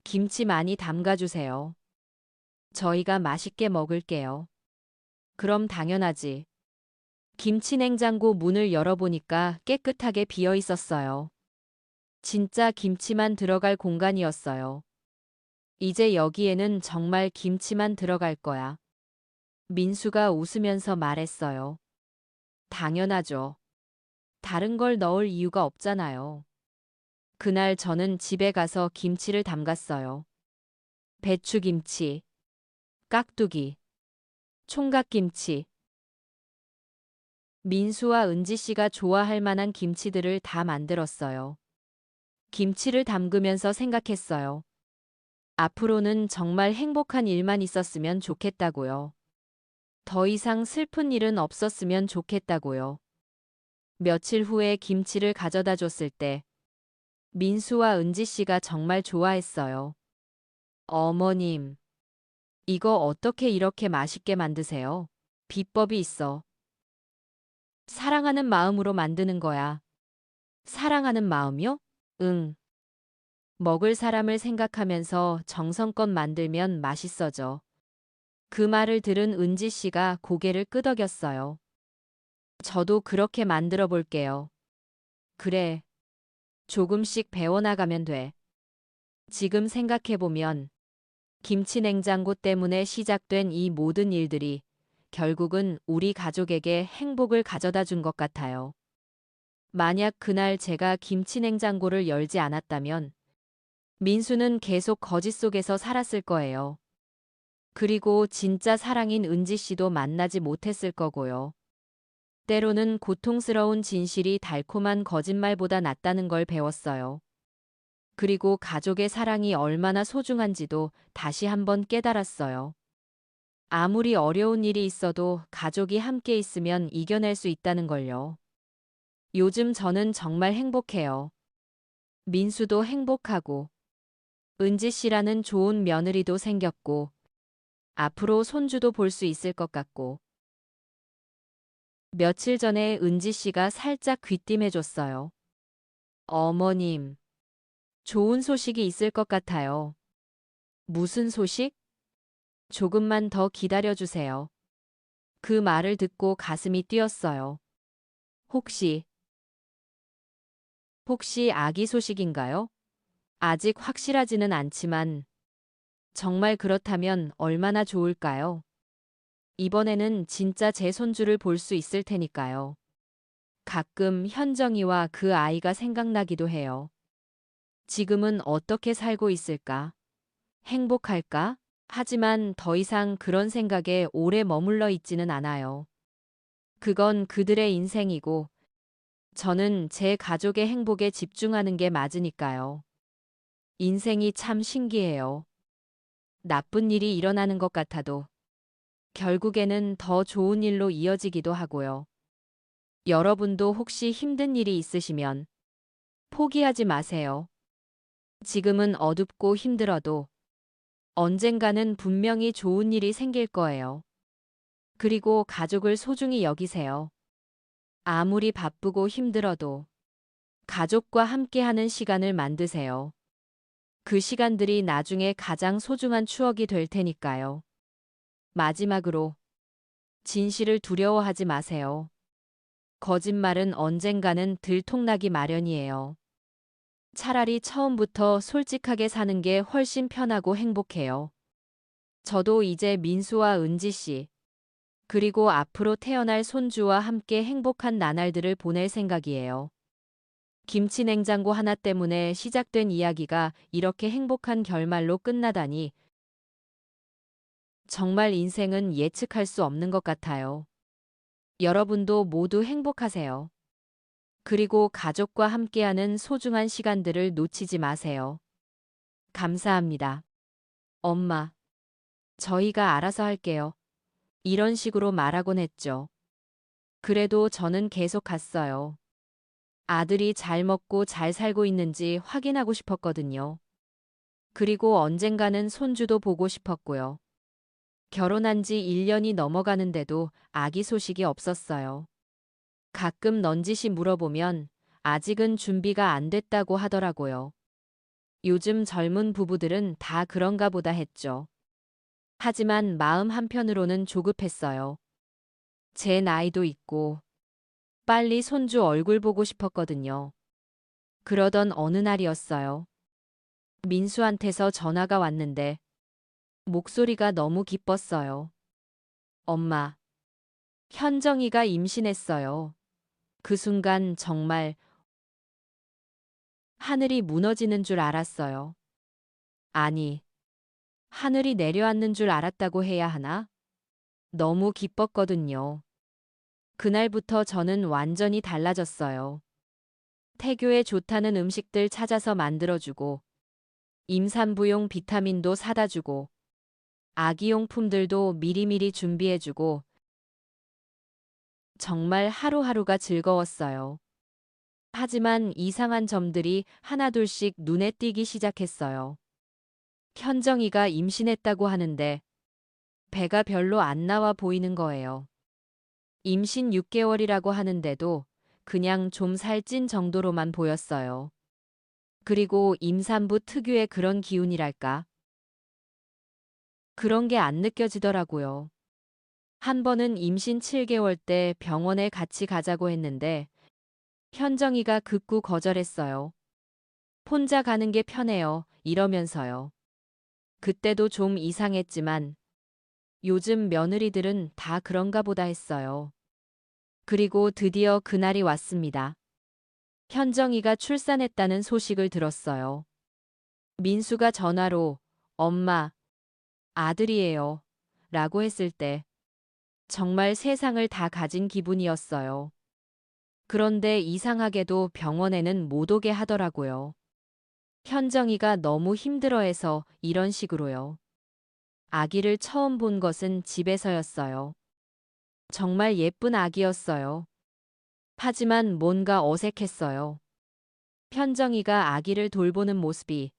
Speaker 1: 김치 많이 담가주세요. 저희가 맛있게 먹을게요. 그럼 당연하지. 김치 냉장고 문을 열어보니까 깨끗하게 비어 있었어요. 진짜 김치만 들어갈 공간이었어요. 이제 여기에는 정말 김치만 들어갈 거야. 민수가 웃으면서 말했어요. 당연하죠. 다른 걸 넣을 이유가 없잖아요. 그날 저는 집에 가서 김치를 담갔어요. 배추김치, 깍두기, 총각김치. 민수와 은지 씨가 좋아할 만한 김치들을 다 만들었어요. 김치를 담그면서 생각했어요. 앞으로는 정말 행복한 일만 있었으면 좋겠다고요. 더 이상 슬픈 일은 없었으면 좋겠다고요. 며칠 후에 김치를 가져다 줬을 때 민수와 은지 씨가 정말 좋아했어요. 어머님, 이거 어떻게 이렇게 맛있게 만드세요? 비법이 있어. 사랑하는 마음으로 만드는 거야. 사랑하는 마음이요? 응. 먹을 사람을 생각하면서 정성껏 만들면 맛있어져. 그 말을 들은 은지 씨가 고개를 끄덕였어요. 저도 그렇게 만들어 볼게요. 그래. 조금씩 배워나가면 돼. 지금 생각해보면 김치 냉장고 때문에 시작된 이 모든 일들이 결국은 우리 가족에게 행복을 가져다 준 것 같아요. 만약 그날 제가 김치 냉장고를 열지 않았다면 민수는 계속 거짓 속에서 살았을 거예요. 그리고 진짜 사랑인 은지 씨도 만나지 못했을 거고요. 때로는 고통스러운 진실이 달콤한 거짓말보다 낫다는 걸 배웠어요. 그리고 가족의 사랑이 얼마나 소중한지도 다시 한번 깨달았어요. 아무리 어려운 일이 있어도 가족이 함께 있으면 이겨낼 수 있다는 걸요. 요즘 저는 정말 행복해요. 민수도 행복하고, 은지 씨라는 좋은 며느리도 생겼고, 앞으로 손주도 볼 수 있을 것 같고. 며칠 전에 은지 씨가 살짝 귀띔해줬어요. 어머님, 좋은 소식이 있을 것 같아요. 무슨 소식? 조금만 더 기다려주세요. 그 말을 듣고 가슴이 뛰었어요. 혹시, 혹시 아기 소식인가요? 아직 확실하지는 않지만 정말 그렇다면 얼마나 좋을까요? 이번에는 진짜 제 손주를 볼 수 있을 테니까요. 가끔 현정이와 그 아이가 생각나기도 해요. 지금은 어떻게 살고 있을까? 행복할까? 하지만 더 이상 그런 생각에 오래 머물러 있지는 않아요. 그건 그들의 인생이고 저는 제 가족의 행복에 집중하는 게 맞으니까요. 인생이 참 신기해요. 나쁜 일이 일어나는 것 같아도 결국에는 더 좋은 일로 이어지기도 하고요. 여러분도 혹시 힘든 일이 있으시면 포기하지 마세요. 지금은 어둡고 힘들어도 언젠가는 분명히 좋은 일이 생길 거예요. 그리고 가족을 소중히 여기세요. 아무리 바쁘고 힘들어도 가족과 함께하는 시간을 만드세요. 그 시간들이 나중에 가장 소중한 추억이 될 테니까요. 마지막으로 진실을 두려워하지 마세요. 거짓말은 언젠가는 들통나기 마련이에요. 차라리 처음부터 솔직하게 사는 게 훨씬 편하고 행복해요. 저도 이제 민수와 은지 씨, 그리고 앞으로 태어날 손주와 함께 행복한 나날들을 보낼 생각이에요. 김치 냉장고 하나 때문에 시작된 이야기가 이렇게 행복한 결말로 끝나다니 정말 인생은 예측할 수 없는 것 같아요. 여러분도 모두 행복하세요. 그리고 가족과 함께하는 소중한 시간들을 놓치지 마세요. 감사합니다. 엄마, 저희가 알아서 할게요. 이런 식으로 말하곤 했죠. 그래도 저는 계속 갔어요. 아들이 잘 먹고 잘 살고 있는지 확인하고 싶었거든요. 그리고 언젠가는 손주도 보고 싶었고요. 결혼한 지 1년이 넘어가는데도 아기 소식이 없었어요. 가끔 넌지시 물어보면 아직은 준비가 안 됐다고 하더라고요. 요즘 젊은 부부들은 다 그런가 보다 했죠. 하지만 마음 한편으로는 조급했어요. 제 나이도 있고 빨리 손주 얼굴 보고 싶었거든요. 그러던 어느 날이었어요. 민수한테서 전화가 왔는데 목소리가 너무 기뻤어요. 엄마, 현정이가 임신했어요. 그 순간 정말 하늘이 무너지는 줄 알았어요. 아니, 하늘이 내려앉는 줄 알았다고 해야 하나? 너무 기뻤거든요. 그날부터 저는 완전히 달라졌어요. 태교에 좋다는 음식들 찾아서 만들어주고, 임산부용 비타민도 사다 주고, 아기용품들도 미리미리 준비해주고, 정말 하루하루가 즐거웠어요. 하지만 이상한 점들이 하나둘씩 눈에 띄기 시작했어요. 현정이가 임신했다고 하는데 배가 별로 안 나와 보이는 거예요. 임신 6개월이라고 하는데도 그냥 좀 살찐 정도로만 보였어요. 그리고 임산부 특유의 그런 기운이랄까? 그런 게 안 느껴지더라고요. 한 번은 임신 7개월 때 병원에 같이 가자고 했는데 현정이가 극구 거절했어요. 혼자 가는 게 편해요. 이러면서요. 그때도 좀 이상했지만 요즘 며느리들은 다 그런가 보다 했어요. 그리고 드디어 그날이 왔습니다. 현정이가 출산했다는 소식을 들었어요. 민수가 전화로 엄마, 아들이에요. 라고 했을 때 정말 세상을 다 가진 기분이었어요. 그런데 이상하게도 병원에는 못 오게 하더라고요. 현정이가 너무 힘들어해서 이런 식으로요. 아기를 처음 본 것은 집에서였어요. 정말 예쁜 아기였어요. 하지만 뭔가 어색했어요. 현정이가 아기를 돌보는 모습이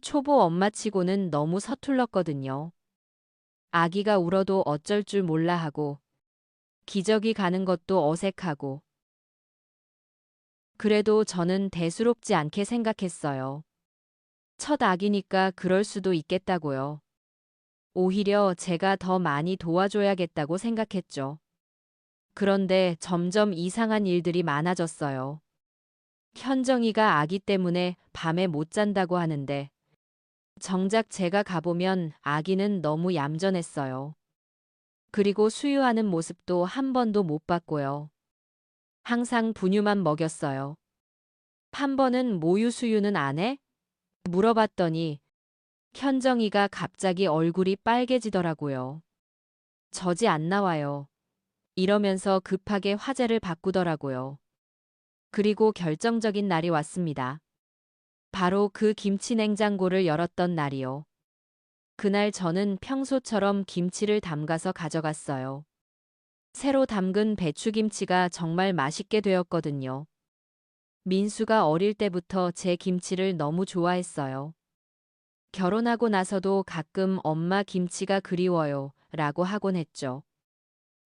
Speaker 1: 초보 엄마치고는 너무 서툴렀거든요. 아기가 울어도 어쩔 줄 몰라 하고 기저귀 가는 것도 어색하고 그래도 저는 대수롭지 않게 생각했어요. 첫 아기니까 그럴 수도 있겠다고요. 오히려 제가 더 많이 도와줘야겠다고 생각했죠. 그런데 점점 이상한 일들이 많아졌어요. 현정이가 아기 때문에 밤에 못 잔다고 하는데 정작 제가 가보면 아기는 너무 얌전했어요. 그리고 수유하는 모습도 한 번도 못 봤고요. 항상 분유만 먹였어요. 한 번은 모유 수유는 안 해? 물어봤더니 현정이가 갑자기 얼굴이 빨개지더라고요. 젖이 안 나와요. 이러면서 급하게 화제를 바꾸더라고요. 그리고 결정적인 날이 왔습니다. 바로 그 김치 냉장고를 열었던 날이요. 그날 저는 평소처럼 김치를 담가서 가져갔어요. 새로 담근 배추김치가 정말 맛있게 되었거든요. 민수가 어릴 때부터 제 김치를 너무 좋아했어요. 결혼하고 나서도 가끔 엄마 김치가 그리워요 라고 하곤 했죠.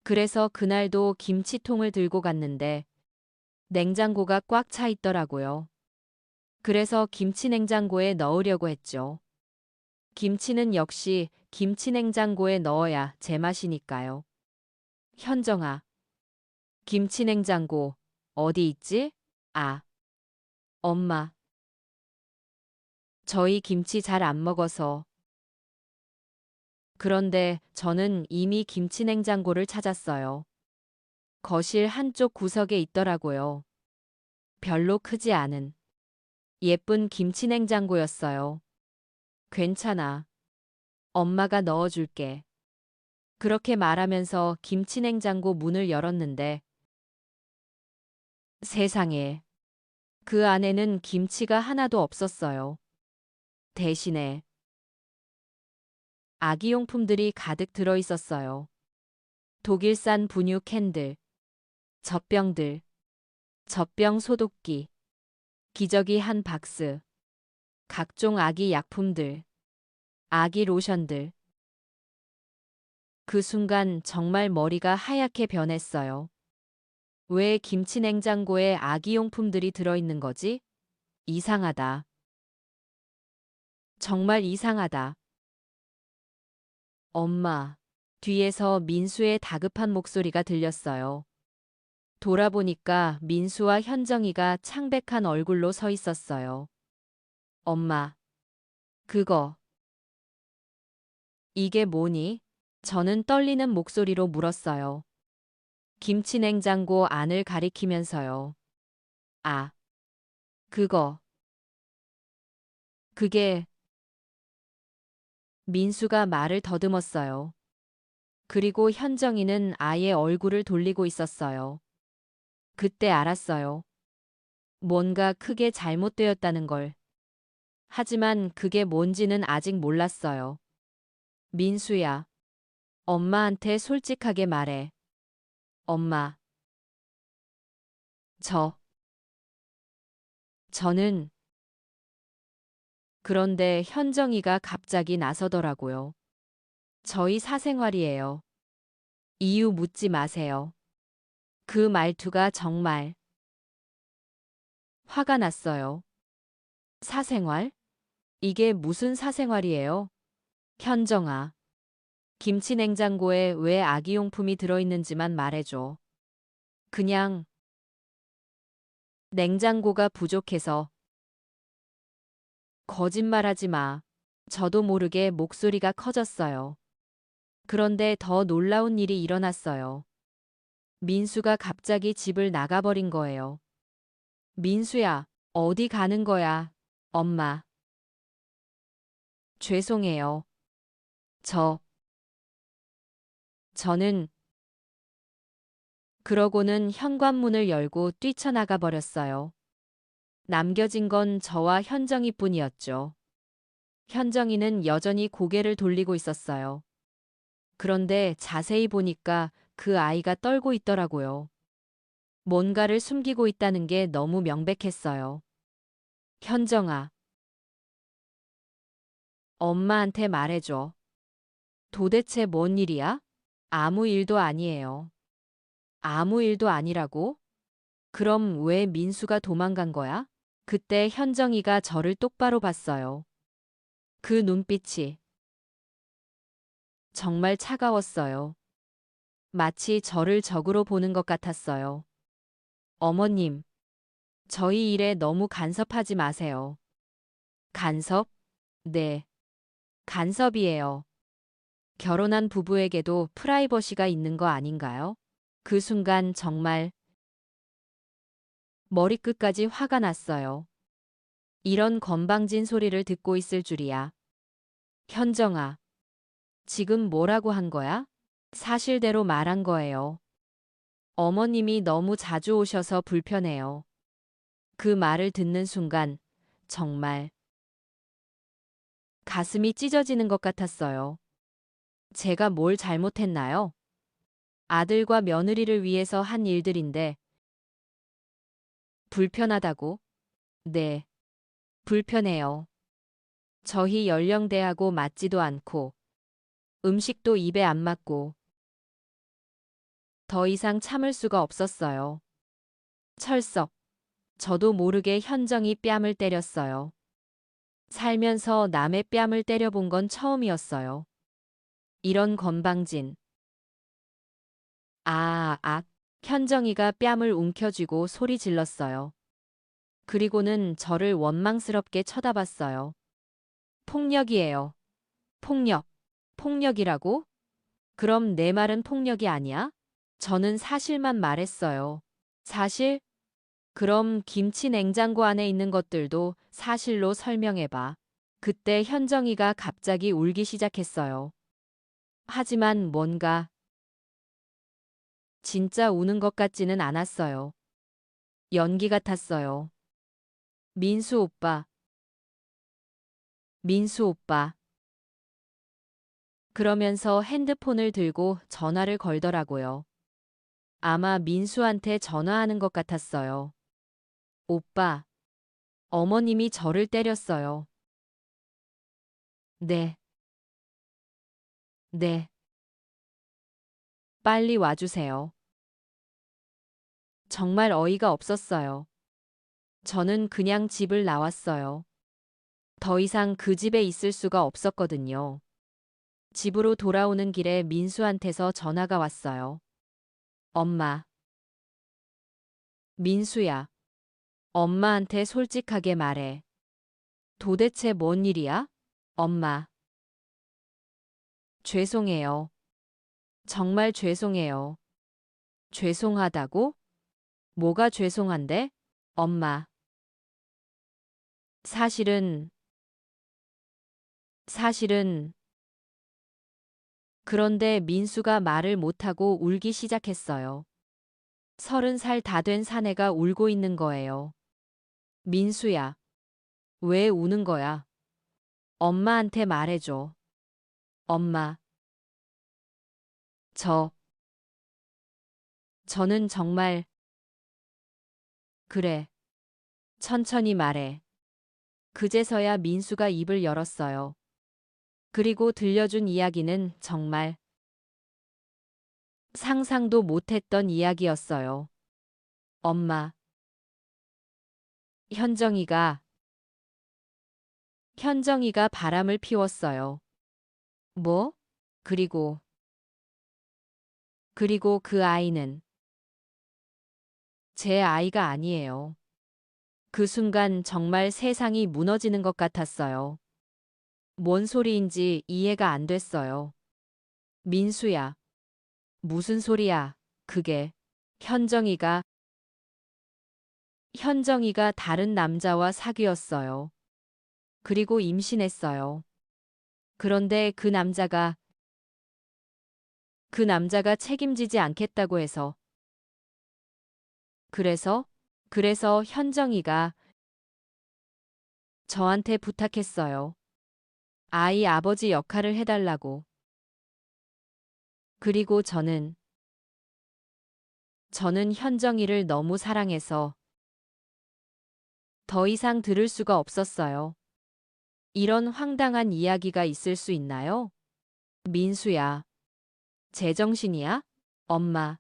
Speaker 1: 그래서 그날도 김치통을 들고 갔는데 냉장고가 꽉 차 있더라고요. 그래서 김치 냉장고에 넣으려고 했죠. 김치는 역시 김치 냉장고에 넣어야 제맛이니까요. 현정아, 김치 냉장고 어디 있지? 아, 엄마. 저희 김치 잘 안 먹어서. 그런데 저는 이미 김치 냉장고를 찾았어요. 거실 한쪽 구석에 있더라고요. 별로 크지 않은 예쁜 김치 냉장고였어요. 괜찮아. 엄마가 넣어줄게. 그렇게 말하면서 김치 냉장고 문을 열었는데 세상에 그 안에는 김치가 하나도 없었어요. 대신에 아기용품들이 가득 들어 있었어요. 독일산 분유 캔들, 젖병들, 젖병 소독기, 기저귀 한 박스, 각종 아기 약품들, 아기 로션들. 그 순간 정말 머리가 하얗게 변했어요. 왜 김치 냉장고에 아기용품들이 들어있는 거지? 이상하다. 정말 이상하다. 엄마. 뒤에서 민수의 다급한 목소리가 들렸어요. 돌아보니까 민수와 현정이가 창백한 얼굴로 서 있었어요. 엄마. 그거. 이게 뭐니? 저는 떨리는 목소리로 물었어요. 김치 냉장고 안을 가리키면서요. 아, 그거. 그게. 민수가 말을 더듬었어요. 그리고 현정이는 아예 얼굴을 돌리고 있었어요. 그때 알았어요. 뭔가 크게 잘못되었다는 걸. 하지만 그게 뭔지는 아직 몰랐어요. 민수야, 엄마한테 솔직하게 말해. 엄마, 저, 저는. 그런데 현정이가 갑자기 나서더라고요. 저희 사생활이에요. 이유 묻지 마세요. 그 말투가 정말 화가 났어요. 사생활? 이게 무슨 사생활이에요? 현정아, 김치 냉장고에 왜 아기용품이 들어있는지만 말해줘. 그냥 냉장고가 부족해서. 거짓말하지 마. 저도 모르게 목소리가 커졌어요. 그런데 더 놀라운 일이 일어났어요. 민수가 갑자기 집을 나가버린 거예요. 민수야, 어디 가는 거야? 엄마. 죄송해요. 저, 저는. 그러고는 현관문을 열고 뛰쳐나가 버렸어요. 남겨진 건 저와 현정이뿐이었죠. 현정이는 여전히 고개를 돌리고 있었어요. 그런데 자세히 보니까 그 아이가 떨고 있더라고요. 뭔가를 숨기고 있다는 게 너무 명백했어요. 현정아, 엄마한테 말해줘. 도대체 뭔 일이야? 아무 일도 아니에요. 아무 일도 아니라고? 그럼 왜 민수가 도망간 거야? 그때 현정이가 저를 똑바로 봤어요. 그 눈빛이 정말 차가웠어요. 마치 저를 적으로 보는 것 같았어요. 어머님, 저희 일에 너무 간섭하지 마세요. 간섭? 네, 간섭이에요. 결혼한 부부에게도 프라이버시가 있는 거 아닌가요? 그 순간 정말 머리끝까지 화가 났어요. 이런 건방진 소리를 듣고 있을 줄이야. 현정아, 지금 뭐라고 한 거야? 사실대로 말한 거예요. 어머님이 너무 자주 오셔서 불편해요. 그 말을 듣는 순간 정말 가슴이 찢어지는 것 같았어요. 제가 뭘 잘못했나요? 아들과 며느리를 위해서 한 일들인데 불편하다고? 네, 불편해요. 저희 연령대하고 맞지도 않고 음식도 입에 안 맞고 더 이상 참을 수가 없었어요. 철석, 저도 모르게 현정이 뺨을 때렸어요. 살면서 남의 뺨을 때려본 건 처음이었어요. 이런 건방진. 현정이가 뺨을 움켜쥐고 소리 질렀어요. 그리고는 저를 원망스럽게 쳐다봤어요. 폭력이에요. 폭력. 폭력이라고? 그럼 내 말은 폭력이 아니야? 저는 사실만 말했어요. 사실? 그럼 김치 냉장고 안에 있는 것들도 사실로 설명해봐. 그때 현정이가 갑자기 울기 시작했어요. 하지만 뭔가 진짜 우는 것 같지는 않았어요. 연기 같았어요. 민수 오빠, 민수 오빠. 그러면서 핸드폰을 들고 전화를 걸더라고요. 아마 민수한테 전화하는 것 같았어요. 오빠, 어머님이 저를 때렸어요. 네, 네. 빨리 와주세요. 정말 어이가 없었어요. 저는 그냥 집을 나왔어요. 더 이상 그 집에 있을 수가 없었거든요. 집으로 돌아오는 길에 민수한테서 전화가 왔어요. 엄마. 민수야. 엄마한테 솔직하게 말해. 도대체 뭔 일이야? 엄마. 죄송해요. 정말 죄송해요. 죄송하다고? 뭐가 죄송한데? 엄마. 사실은, 사실은, 그런데 민수가 말을 못하고 울기 시작했어요. 30살 다 된 사내가 울고 있는 거예요. 민수야, 왜 우는 거야? 엄마한테 말해줘. 엄마, 저, 저는 정말, 그래. 천천히 말해. 그제서야 민수가 입을 열었어요. 그리고 들려준 이야기는 정말 상상도 못했던 이야기였어요. 엄마, 현정이가, 현정이가 바람을 피웠어요. 뭐? 그리고, 그리고 그 아이는 제 아이가 아니에요. 그 순간 정말 세상이 무너지는 것 같았어요. 뭔 소리인지 이해가 안 됐어요. 민수야, 무슨 소리야, 그게. 현정이가, 현정이가 다른 남자와 사귀었어요. 그리고 임신했어요. 그런데 그 남자가 책임지지 않겠다고 해서. 그래서, 그래서 현정이가 저한테 부탁했어요. 아이 아버지 역할을 해달라고. 그리고 저는 현정이를 너무 사랑해서 더 이상 들을 수가 없었어요. 이런 황당한 이야기가 있을 수 있나요? 민수야, 제정신이야? 엄마,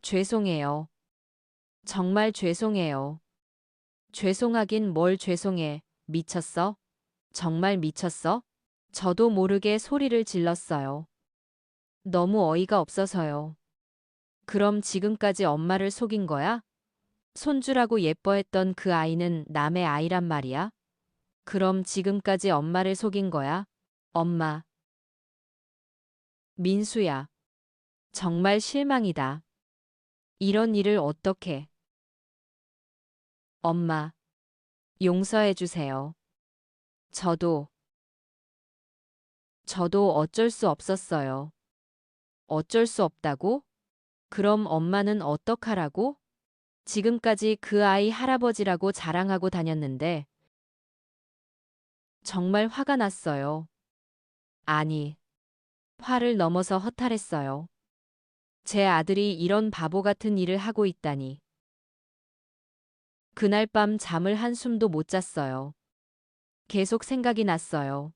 Speaker 1: 죄송해요. 정말 죄송해요. 죄송하긴 뭘 죄송해. 미쳤어? 정말 미쳤어? 저도 모르게 소리를 질렀어요. 너무 어이가 없어서요. 그럼 지금까지 엄마를 속인 거야? 손주라고 예뻐했던 그 아이는 남의 아이란 말이야? 그럼 지금까지 엄마를 속인 거야? 엄마. 민수야. 정말 실망이다. 이런 일을 어떻게. 엄마. 용서해 주세요. 저도 어쩔 수 없었어요. 어쩔 수 없다고? 그럼 엄마는 어떡하라고? 지금까지 그 아이 할아버지라고 자랑하고 다녔는데 정말 화가 났어요. 아니, 화를 넘어서 허탈했어요. 제 아들이 이런 바보 같은 일을 하고 있다니. 그날 밤 잠을 한숨도 못 잤어요. 계속 생각이 났어요.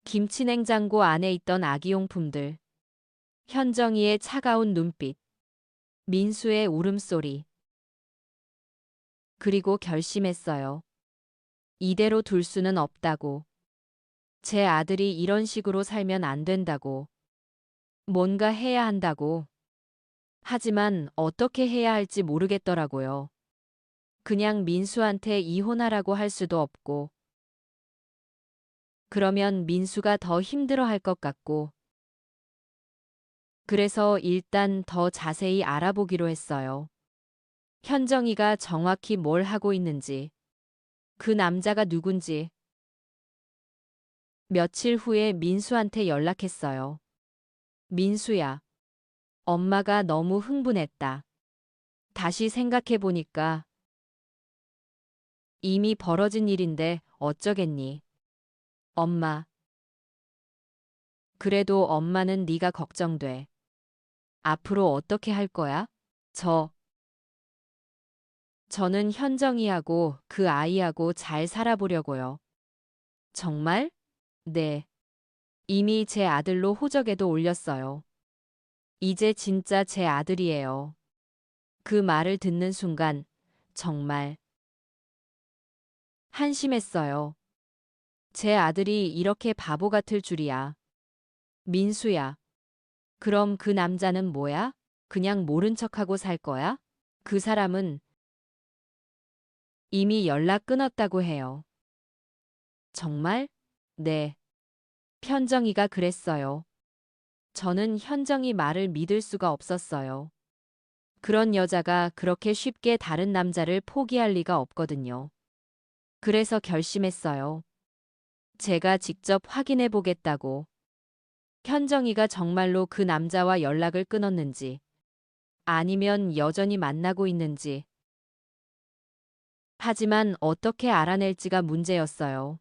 Speaker 1: 김치냉장고 안에 있던 아기용품들, 현정이의 차가운 눈빛, 민수의 울음소리. 그리고 결심했어요. 이대로 둘 수는 없다고. 제 아들이 이런 식으로 살면 안 된다고. 뭔가 해야 한다고. 하지만 어떻게 해야 할지 모르겠더라고요. 그냥 민수한테 이혼하라고 할 수도 없고. 그러면 민수가 더 힘들어 할 것 같고. 그래서 일단 더 자세히 알아보기로 했어요. 현정이가 정확히 뭘 하고 있는지, 그 남자가 누군지. 며칠 후에 민수한테 연락했어요. 민수야, 엄마가 너무 흥분했다. 다시 생각해보니까 이미 벌어진 일인데 어쩌겠니? 엄마. 그래도 엄마는 네가 걱정돼. 앞으로 어떻게 할 거야? 저는 현정이하고 그 아이하고 잘 살아보려고요. 정말? 네. 이미 제 아들로 호적에도 올렸어요. 이제 진짜 제 아들이에요. 그 말을 듣는 순간 정말 한심했어요. 제 아들이 이렇게 바보 같을 줄이야. 민수야. 그럼 그 남자는 뭐야? 그냥 모른 척하고 살 거야? 그 사람은 이미 연락 끊었다고 해요. 정말? 네. 현정이가 그랬어요. 저는 현정이 말을 믿을 수가 없었어요. 그런 여자가 그렇게 쉽게 다른 남자를 포기할 리가 없거든요. 그래서 결심했어요. 제가 직접 확인해 보겠다고. 현정이가 정말로 그 남자와 연락을 끊었는지, 아니면 여전히 만나고 있는지. 하지만 어떻게 알아낼지가 문제였어요.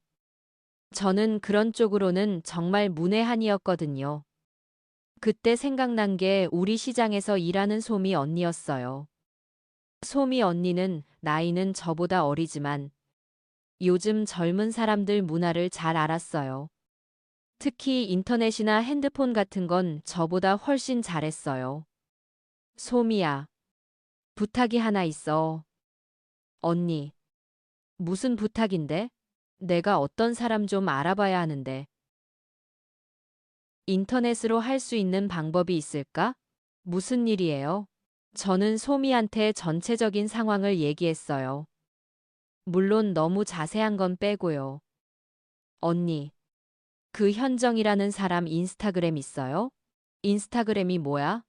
Speaker 1: 저는 그런 쪽으로는 정말 문외한이었거든요. 그때 생각난 게 우리 시장에서 일하는 소미 언니였어요. 소미 언니는 나이는 저보다 어리지만 요즘 젊은 사람들 문화를 잘 알았어요. 특히 인터넷이나 핸드폰 같은 건 저보다 훨씬 잘했어요. 소미야, 부탁이 하나 있어. 언니, 무슨 부탁인데? 내가 어떤 사람 좀 알아봐야 하는데. 인터넷으로 할 수 있는 방법이 있을까? 무슨 일이에요? 저는 소미한테 전체적인 상황을 얘기했어요. 물론 너무 자세한 건 빼고요. 언니, 그 현정이라는 사람 인스타그램 있어요? 인스타그램이 뭐야?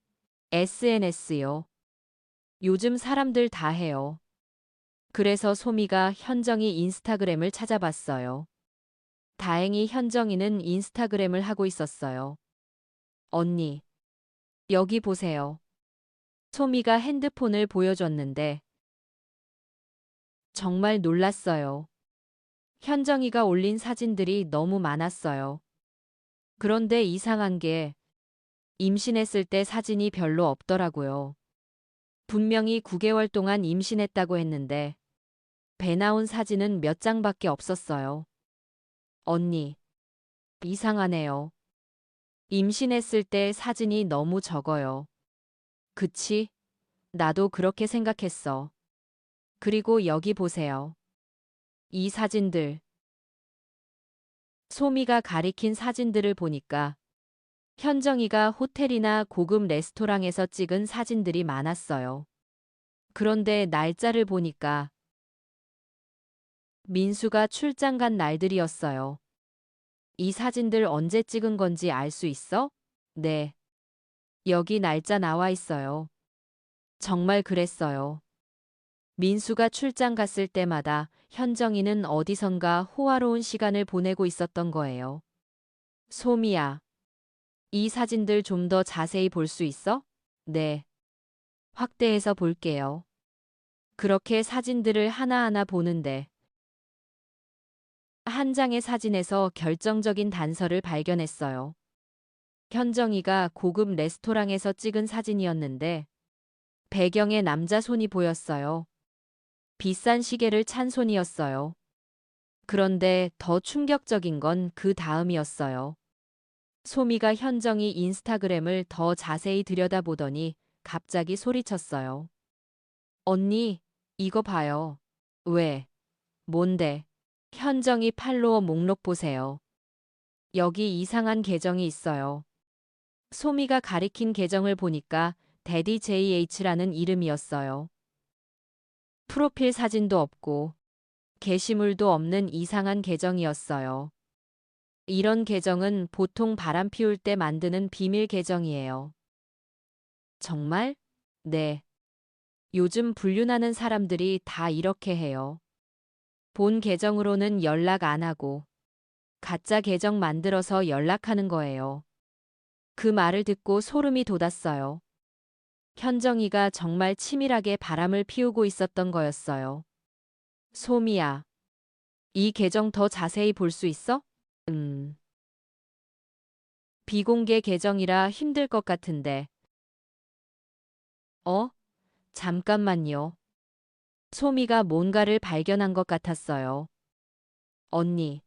Speaker 1: SNS요. 요즘 사람들 다 해요. 그래서 소미가 현정이 인스타그램을 찾아봤어요. 다행히 현정이는 인스타그램을 하고 있었어요. 언니, 여기 보세요. 소미가 핸드폰을 보여줬는데 정말 놀랐어요. 현정이가 올린 사진들이 너무 많았어요. 그런데 이상한 게 임신했을 때 사진이 별로 없더라고요. 분명히 9개월 동안 임신했다고 했는데 배 나온 사진은 몇 장밖에 없었어요. 언니, 이상하네요. 임신했을 때 사진이 너무 적어요. 그치? 나도 그렇게 생각했어. 그리고 여기 보세요. 이 사진들. 소미가 가리킨 사진들을 보니까 현정이가 호텔이나 고급 레스토랑에서 찍은 사진들이 많았어요. 그런데 날짜를 보니까 민수가 출장 간 날들이었어요. 이 사진들 언제 찍은 건지 알 수 있어? 네. 여기 날짜 나와 있어요. 정말 그랬어요. 민수가 출장 갔을 때마다 현정이는 어디선가 호화로운 시간을 보내고 있었던 거예요. 소미야, 이 사진들 좀 더 자세히 볼 수 있어? 네. 확대해서 볼게요. 그렇게 사진들을 하나하나 보는데 한 장의 사진에서 결정적인 단서를 발견했어요. 현정이가 고급 레스토랑에서 찍은 사진이었는데 배경에 남자 손이 보였어요. 비싼 시계를 찬 손이었어요. 그런데 더 충격적인 건 그 다음이었어요. 소미가 현정이 인스타그램을 더 자세히 들여다보더니 갑자기 소리쳤어요. 언니, 이거 봐요. 왜? 뭔데? 현정이 팔로워 목록 보세요. 여기 이상한 계정이 있어요. 소미가 가리킨 계정을 보니까 데디 JH라는 이름이었어요. 프로필 사진도 없고 게시물도 없는 이상한 계정이었어요. 이런 계정은 보통 바람 피울 때 만드는 비밀 계정이에요. 정말? 네. 요즘 불륜하는 사람들이 다 이렇게 해요. 본 계정으로는 연락 안 하고 가짜 계정 만들어서 연락하는 거예요. 그 말을 듣고 소름이 돋았어요. 현정이가 정말 치밀하게 바람을 피우고 있었던 거였어요. 소미야, 이 계정 더 자세히 볼 수 있어? 비공개 계정이라 힘들 것 같은데. 어? 잠깐만요. 소미가 뭔가를 발견한 것 같았어요. 언니,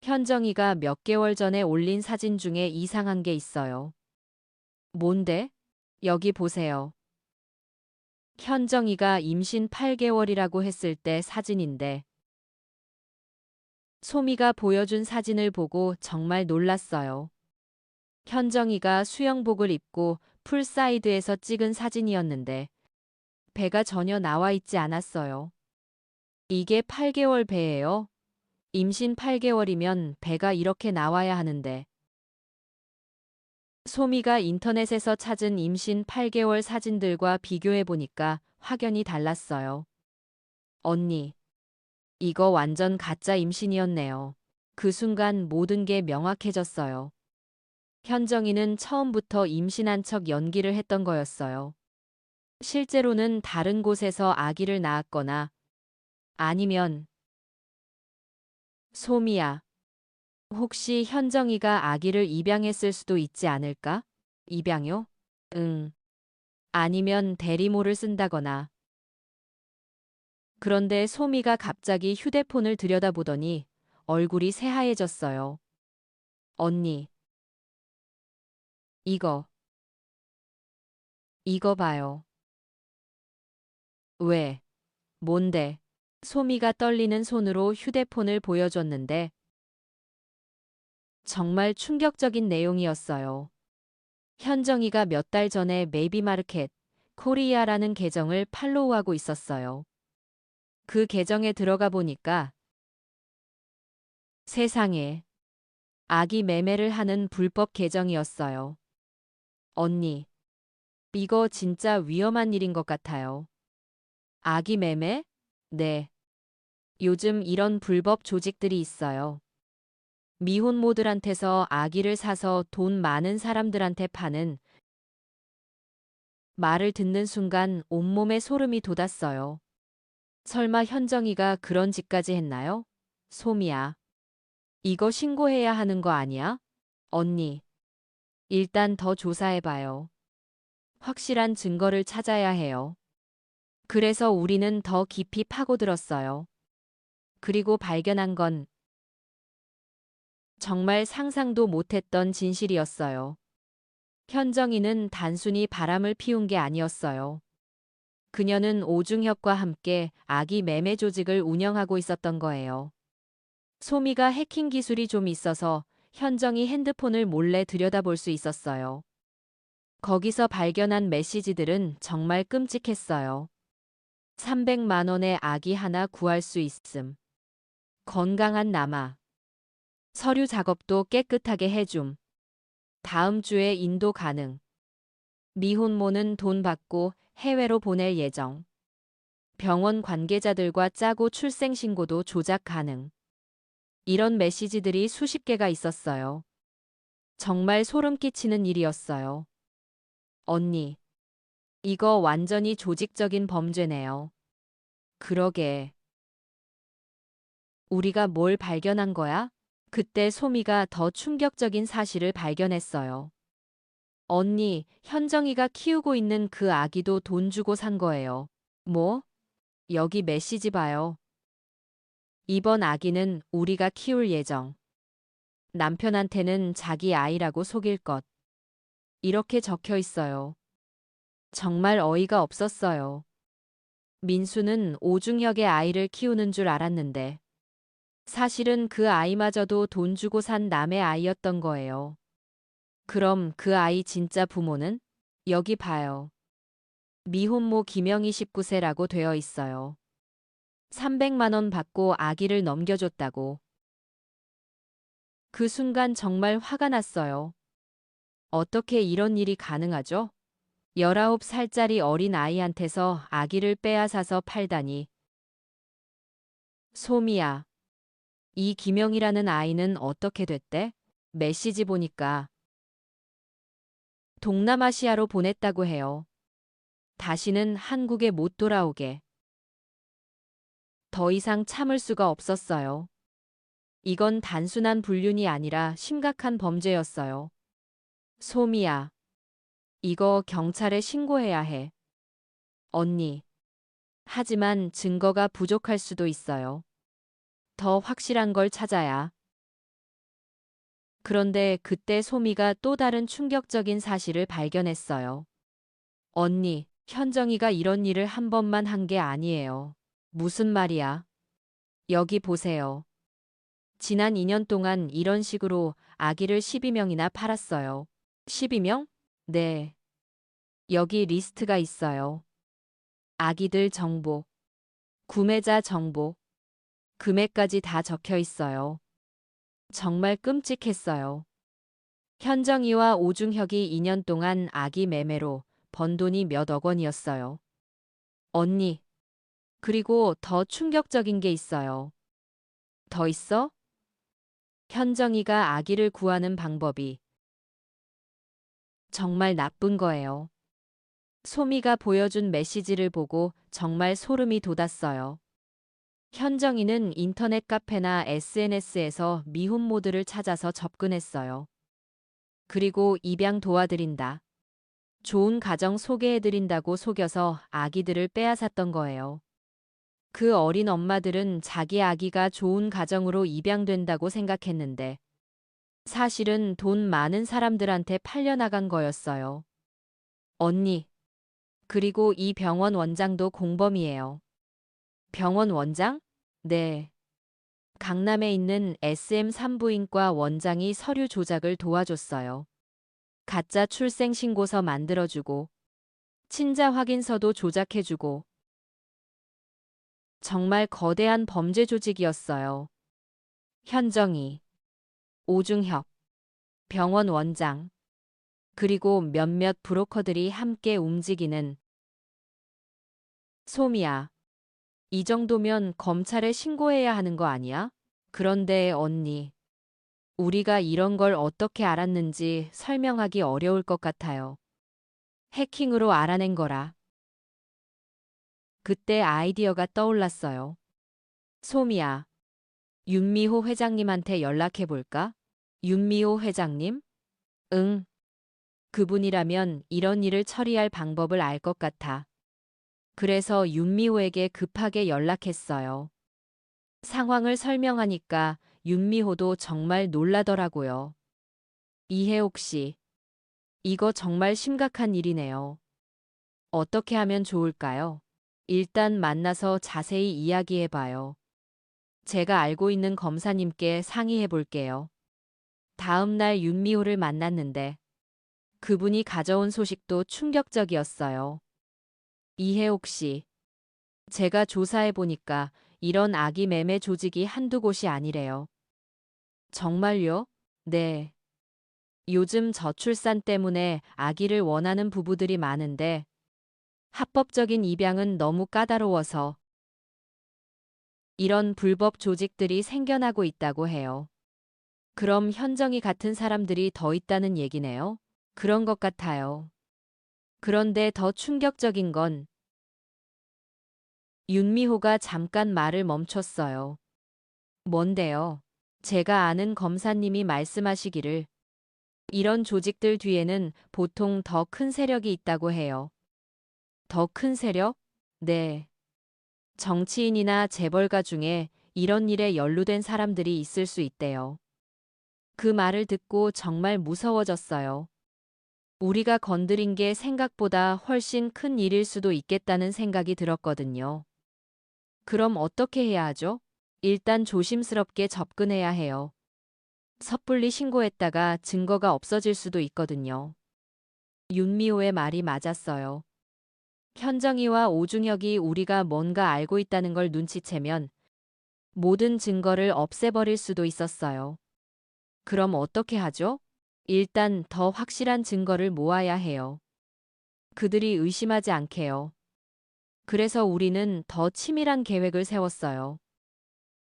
Speaker 1: 현정이가 몇 개월 전에 올린 사진 중에 이상한 게 있어요. 뭔데? 여기 보세요. 현정이가 임신 8개월이라고 했을 때 사진인데 소미가 보여준 사진을 보고 정말 놀랐어요. 현정이가 수영복을 입고 풀사이드에서 찍은 사진이었는데 배가 전혀 나와 있지 않았어요. 이게 8개월 배예요? 임신 8개월이면 배가 이렇게 나와야 하는데. 소미가 인터넷에서 찾은 임신 8개월 사진들과 비교해 보니까 확연히 달랐어요. 언니, 이거 완전 가짜 임신이었네요. 그 순간 모든 게 명확해졌어요. 현정이는 처음부터 임신한 척 연기를 했던 거였어요. 실제로는 다른 곳에서 아기를 낳았거나 아니면 소미야, 혹시 현정이가 아기를 입양했을 수도 있지 않을까? 입양요? 응. 아니면 대리모를 쓴다거나. 그런데 소미가 갑자기 휴대폰을 들여다보더니 얼굴이 새하얘졌어요. 언니, 이거, 이거 봐요. 왜? 뭔데? 소미가 떨리는 손으로 휴대폰을 보여줬는데 정말 충격적인 내용이었어요. 현정이가 몇 달 전에 메이비마르켓 코리아라는 계정을 팔로우하고 있었어요. 그 계정에 들어가 보니까 세상에 아기 매매를 하는 불법 계정이었어요. 언니, 이거 진짜 위험한 일인 것 같아요. 아기 매매? 네. 요즘 이런 불법 조직들이 있어요. 미혼모들한테서 아기를 사서 돈 많은 사람들한테 파는. 말을 듣는 순간 온몸에 소름이 돋았어요. 설마 현정이가 그런 짓까지 했나요? 소미야, 이거 신고해야 하는 거 아니야? 언니, 일단 더 조사해봐요. 확실한 증거를 찾아야 해요. 그래서 우리는 더 깊이 파고들었어요. 그리고 발견한 건 정말 상상도 못했던 진실이었어요. 현정이는 단순히 바람을 피운 게 아니었어요. 그녀는 오중혁과 함께 아기 매매 조직을 운영하고 있었던 거예요. 소미가 해킹 기술이 좀 있어서 현정이 핸드폰을 몰래 들여다볼 수 있었어요. 거기서 발견한 메시지들은 정말 끔찍했어요. 300만 원의 아기 하나 구할 수 있음. 건강한 남아. 서류 작업도 깨끗하게 해줌. 다음 주에 인도 가능. 미혼모는 돈 받고 해외로 보낼 예정. 병원 관계자들과 짜고 출생신고도 조작 가능. 이런 메시지들이 수십 개가 있었어요. 정말 소름 끼치는 일이었어요. 언니, 이거 완전히 조직적인 범죄네요. 그러게. 우리가 뭘 발견한 거야? 그때 소미가 더 충격적인 사실을 발견했어요. 언니, 현정이가 키우고 있는 그 아기도 돈 주고 산 거예요. 뭐? 여기 메시지 봐요. 이번 아기는 우리가 키울 예정. 남편한테는 자기 아이라고 속일 것. 이렇게 적혀 있어요. 정말 어이가 없었어요. 민수는 오중혁의 아이를 키우는 줄 알았는데 사실은 그 아이마저도 돈 주고 산 남의 아이였던 거예요. 그럼 그 아이 진짜 부모는? 여기 봐요. 미혼모 김영희 19세라고 되어 있어요. 300만 원 받고 아기를 넘겨줬다고. 그 순간 정말 화가 났어요. 어떻게 이런 일이 가능하죠? 19살짜리 어린 아이한테서 아기를 빼앗아서 팔다니. 소미야, 이 김영이라는 아이는 어떻게 됐대? 메시지 보니까 동남아시아로 보냈다고 해요. 다시는 한국에 못 돌아오게. 더 이상 참을 수가 없었어요. 이건 단순한 불륜이 아니라 심각한 범죄였어요. 소미야, 이거 경찰에 신고해야 해. 언니. 하지만 증거가 부족할 수도 있어요. 더 확실한 걸 찾아야. 그런데 그때 소미가 또 다른 충격적인 사실을 발견했어요. 언니, 현정이가 이런 일을 한 번만 한 게 아니에요. 무슨 말이야? 여기 보세요. 지난 2년 동안 이런 식으로 아기를 12명이나 팔았어요. 12명? 네. 여기 리스트가 있어요. 아기들 정보, 구매자 정보, 금액까지 다 적혀 있어요. 정말 끔찍했어요. 현정이와 오중혁이 2년 동안 아기 매매로 번 돈이 몇억 원이었어요. 언니, 그리고 더 충격적인 게 있어요. 더 있어? 현정이가 아기를 구하는 방법이 정말 나쁜 거예요. 소미가 보여준 메시지를 보고 정말 소름이 돋았어요. 현정이는 인터넷 카페나 SNS에서 미혼모들을 찾아서 접근했어요. 그리고 입양 도와드린다. 좋은 가정 소개해드린다고 속여서 아기들을 빼앗았던 거예요. 그 어린 엄마들은 자기 아기가 좋은 가정으로 입양된다고 생각했는데 사실은 돈 많은 사람들한테 팔려나간 거였어요. 언니, 그리고 이 병원 원장도 공범이에요. 병원 원장? 네. 강남에 있는 SM 산부인과 원장이 서류 조작을 도와줬어요. 가짜 출생신고서 만들어주고, 친자 확인서도 조작해주고, 정말 거대한 범죄 조직이었어요. 현정이, 오중혁, 병원 원장, 그리고 몇몇 브로커들이 함께 움직이는. 소미야, 이 정도면 검찰에 신고해야 하는 거 아니야? 그런데 언니, 우리가 이런 걸 어떻게 알았는지 설명하기 어려울 것 같아요. 해킹으로 알아낸 거라. 그때 아이디어가 떠올랐어요. 소미야, 윤미호 회장님한테 연락해볼까? 윤미호 회장님? 응. 그분이라면 이런 일을 처리할 방법을 알 것 같아. 그래서 윤미호에게 급하게 연락했어요. 상황을 설명하니까 윤미호도 정말 놀라더라고요. 이혜옥 씨, 이거 정말 심각한 일이네요. 어떻게 하면 좋을까요? 일단 만나서 자세히 이야기해봐요. 제가 알고 있는 검사님께 상의해 볼게요. 다음 날 윤미호를 만났는데 그분이 가져온 소식도 충격적이었어요. 이혜옥 씨, 제가 조사해 보니까 이런 아기 매매 조직이 한두 곳이 아니래요. 정말요? 네. 요즘 저출산 때문에 아기를 원하는 부부들이 많은데 합법적인 입양은 너무 까다로워서 이런 불법 조직들이 생겨나고 있다고 해요. 그럼 현정이 같은 사람들이 더 있다는 얘기네요. 그런 것 같아요. 그런데 더 충격적인 건 윤미호가 잠깐 말을 멈췄어요. 뭔데요? 제가 아는 검사님이 말씀하시기를 이런 조직들 뒤에는 보통 더 큰 세력이 있다고 해요. 더 큰 세력? 네. 정치인이나 재벌가 중에 이런 일에 연루된 사람들이 있을 수 있대요. 그 말을 듣고 정말 무서워졌어요. 우리가 건드린 게 생각보다 훨씬 큰 일일 수도 있겠다는 생각이 들었거든요. 그럼 어떻게 해야 하죠? 일단 조심스럽게 접근해야 해요. 섣불리 신고했다가 증거가 없어질 수도 있거든요. 윤미호의 말이 맞았어요. 현정이와 오중혁이 우리가 뭔가 알고 있다는 걸 눈치채면 모든 증거를 없애버릴 수도 있었어요. 그럼 어떻게 하죠? 일단 더 확실한 증거를 모아야 해요. 그들이 의심하지 않게요. 그래서 우리는 더 치밀한 계획을 세웠어요.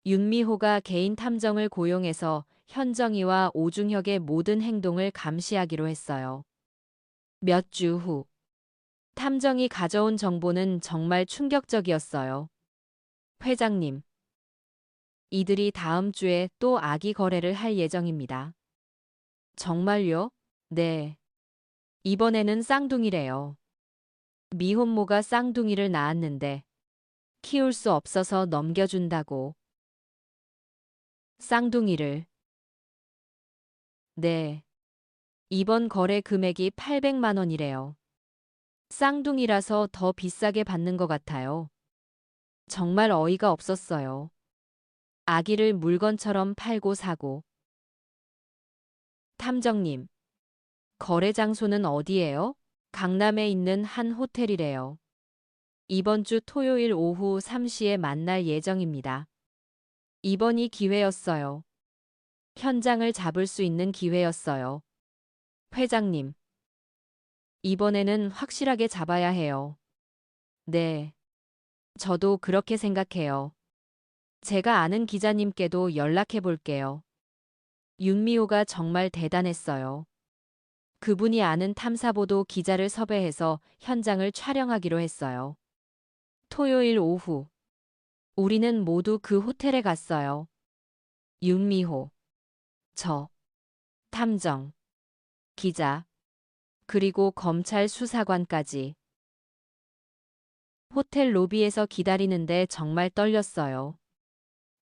Speaker 1: 윤미호가 개인 탐정을 고용해서 현정이와 오중혁의 모든 행동을 감시하기로 했어요. 몇 주 후, 탐정이 가져온 정보는 정말 충격적이었어요. 회장님, 이들이 다음 주에 또 아기 거래를 할 예정입니다. 정말요? 네. 이번에는 쌍둥이래요. 미혼모가 쌍둥이를 낳았는데 키울 수 없어서 넘겨준다고. 쌍둥이를. 네. 이번 거래 금액이 800만 원이래요. 쌍둥이라서 더 비싸게 받는 것 같아요. 정말 어이가 없었어요. 아기를 물건처럼 팔고 사고. 탐정님, 거래 장소는 어디예요? 강남에 있는 한 호텔이래요. 이번 주 토요일 오후 3시에 만날 예정입니다. 이번이 기회였어요. 현장을 잡을 수 있는 기회였어요. 회장님, 이번에는 확실하게 잡아야 해요. 네, 저도 그렇게 생각해요. 제가 아는 기자님께도 연락해 볼게요. 윤미호가 정말 대단했어요. 그분이 아는 탐사보도 기자를 섭외해서 현장을 촬영하기로 했어요. 토요일 오후, 우리는 모두 그 호텔에 갔어요. 윤미호, 저, 탐정, 기자, 그리고 검찰 수사관까지. 호텔 로비에서 기다리는데 정말 떨렸어요.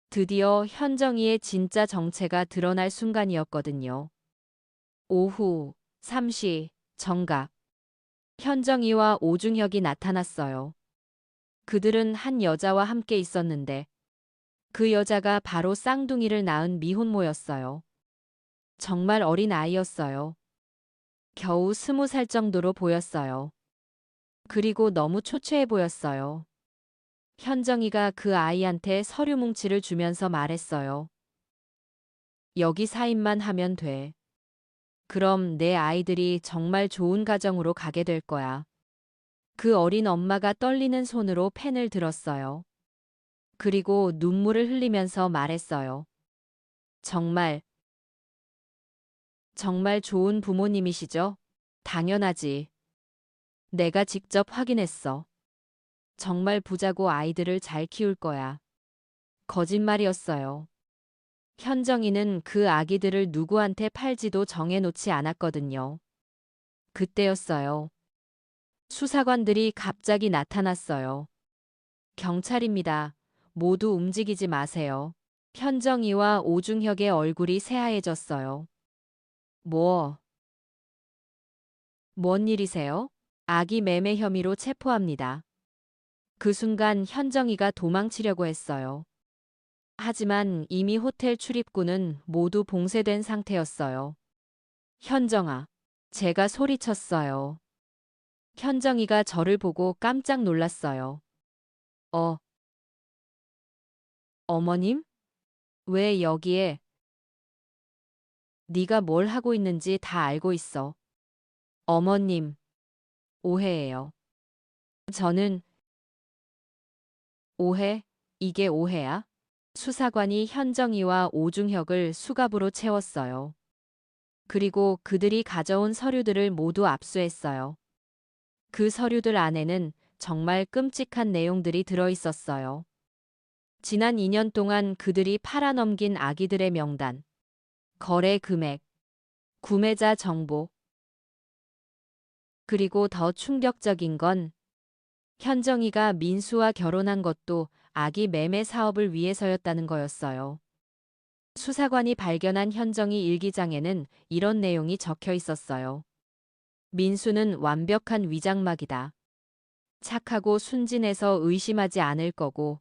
Speaker 1: 드디어 현정이의 진짜 정체가 드러날 순간이었거든요. 오후 3시 정각. 현정이와 오중혁이 나타났어요. 그들은 한 여자와 함께 있었는데 그 여자가 바로 쌍둥이를 낳은 미혼모였어요. 정말 어린 아이였어요. 겨우 20살 정도로 보였어요. 그리고 너무 초췌해 보였어요. 현정이가 그 아이한테 서류 뭉치를 주면서 말했어요. 여기 사인만 하면 돼. 그럼 내 아이들이 정말 좋은 가정으로 가게 될 거야. 그 어린 엄마가 떨리는 손으로 펜을 들었어요. 그리고 눈물을 흘리면서 말했어요. 정말, 정말 좋은 부모님이시죠? 당연하지. 내가 직접 확인했어. 정말 부자고 아이들을 잘 키울 거야. 거짓말이었어요. 현정이는 그 아기들을 누구한테 팔지도 정해놓지 않았거든요. 그때였어요. 수사관들이 갑자기 나타났어요. 경찰입니다. 모두 움직이지 마세요. 현정이와 오중혁의 얼굴이 새하얘졌어요. 뭐, 뭔 일이세요? 아기 매매 혐의로 체포합니다. 그 순간 현정이가 도망치려고 했어요. 하지만 이미 호텔 출입구는 모두 봉쇄된 상태였어요. 현정아. 제가 소리쳤어요. 현정이가 저를 보고 깜짝 놀랐어요. 어, 어머님? 왜 여기에? 네가 뭘 하고 있는지 다 알고 있어. 어머님, 오해예요. 저는 오해? 이게 오해야? 수사관이 현정이와 오중혁을 수갑으로 채웠어요. 그리고 그들이 가져온 서류들을 모두 압수했어요. 그 서류들 안에는 정말 끔찍한 내용들이 들어 있었어요. 지난 2년 동안 그들이 팔아넘긴 아기들의 명단, 거래 금액, 구매자 정보, 그리고 더 충격적인 건 현정이가 민수와 결혼한 것도 아기 매매 사업을 위해서였다는 거였어요. 수사관이 발견한 현정이 일기장에는 이런 내용이 적혀 있었어요. 민수는 완벽한 위장막이다. 착하고 순진해서 의심하지 않을 거고,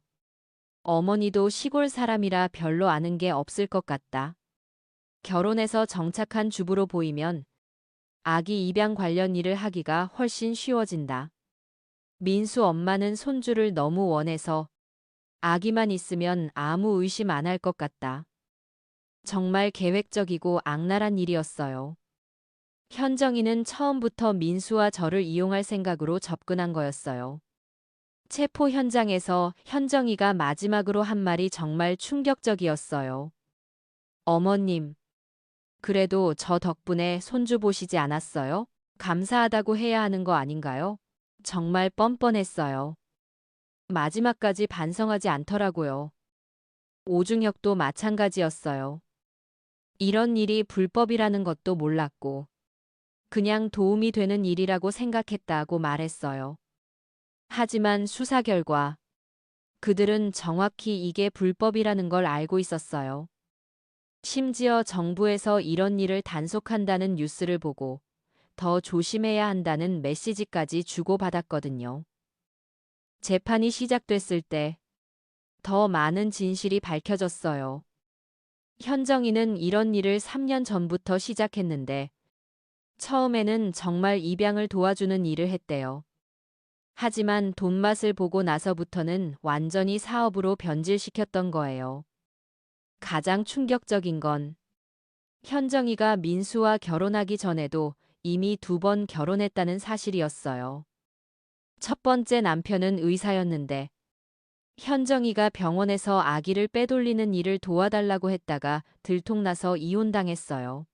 Speaker 1: 어머니도 시골 사람이라 별로 아는 게 없을 것 같다. 결혼해서 정착한 주부로 보이면 아기 입양 관련 일을 하기가 훨씬 쉬워진다. 민수 엄마는 손주를 너무 원해서 아기만 있으면 아무 의심 안 할 것 같다. 정말 계획적이고 악랄한 일이었어요. 현정이는 처음부터 민수와 저를 이용할 생각으로 접근한 거였어요. 체포 현장에서 현정이가 마지막으로 한 말이 정말 충격적이었어요. 어머님, 그래도 저 덕분에 손주 보시지 않았어요? 감사하다고 해야 하는 거 아닌가요? 정말 뻔뻔했어요. 마지막까지 반성하지 않더라고요. 오중혁도 마찬가지였어요. 이런 일이 불법이라는 것도 몰랐고, 그냥 도움이 되는 일이라고 생각했다고 말했어요. 하지만 수사 결과 그들은 정확히 이게 불법이라는 걸 알고 있었어요. 심지어 정부에서 이런 일을 단속한다는 뉴스를 보고 더 조심해야 한다는 메시지까지 주고받았거든요. 재판이 시작됐을 때 더 많은 진실이 밝혀졌어요. 현정이는 이런 일을 3년 전부터 시작했는데 처음에는 정말 입양을 도와주는 일을 했대요. 하지만 돈맛을 보고 나서부터는 완전히 사업으로 변질시켰던 거예요. 가장 충격적인 건 현정이가 민수와 결혼하기 전에도 이미 2번 결혼했다는 사실이었어요. 첫 번째 남편은 의사였는데 현정이가 병원에서 아기를 빼돌리는 일을 도와달라고 했다가 들통나서 이혼당했어요.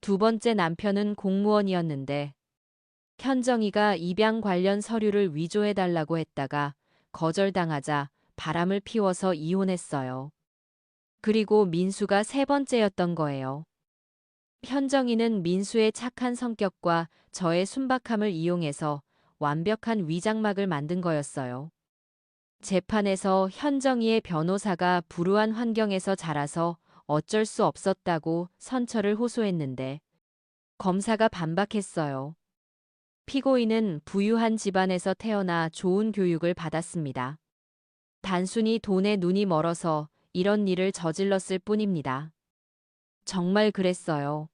Speaker 1: 두 번째 남편은 공무원이었는데 현정이가 입양 관련 서류를 위조해달라고 했다가 거절당하자 바람을 피워서 이혼했어요. 그리고 민수가 세 번째였던 거예요. 현정이는 민수의 착한 성격과 저의 순박함을 이용해서 완벽한 위장막을 만든 거였어요. 재판에서 현정이의 변호사가 불우한 환경에서 자라서 어쩔 수 없었다고 선처를 호소했는데 검사가 반박했어요. 피고인은 부유한 집안에서 태어나 좋은 교육을 받았습니다. 단순히 돈에 눈이 멀어서 이런 일을 저질렀을 뿐입니다. 정말 그랬어요.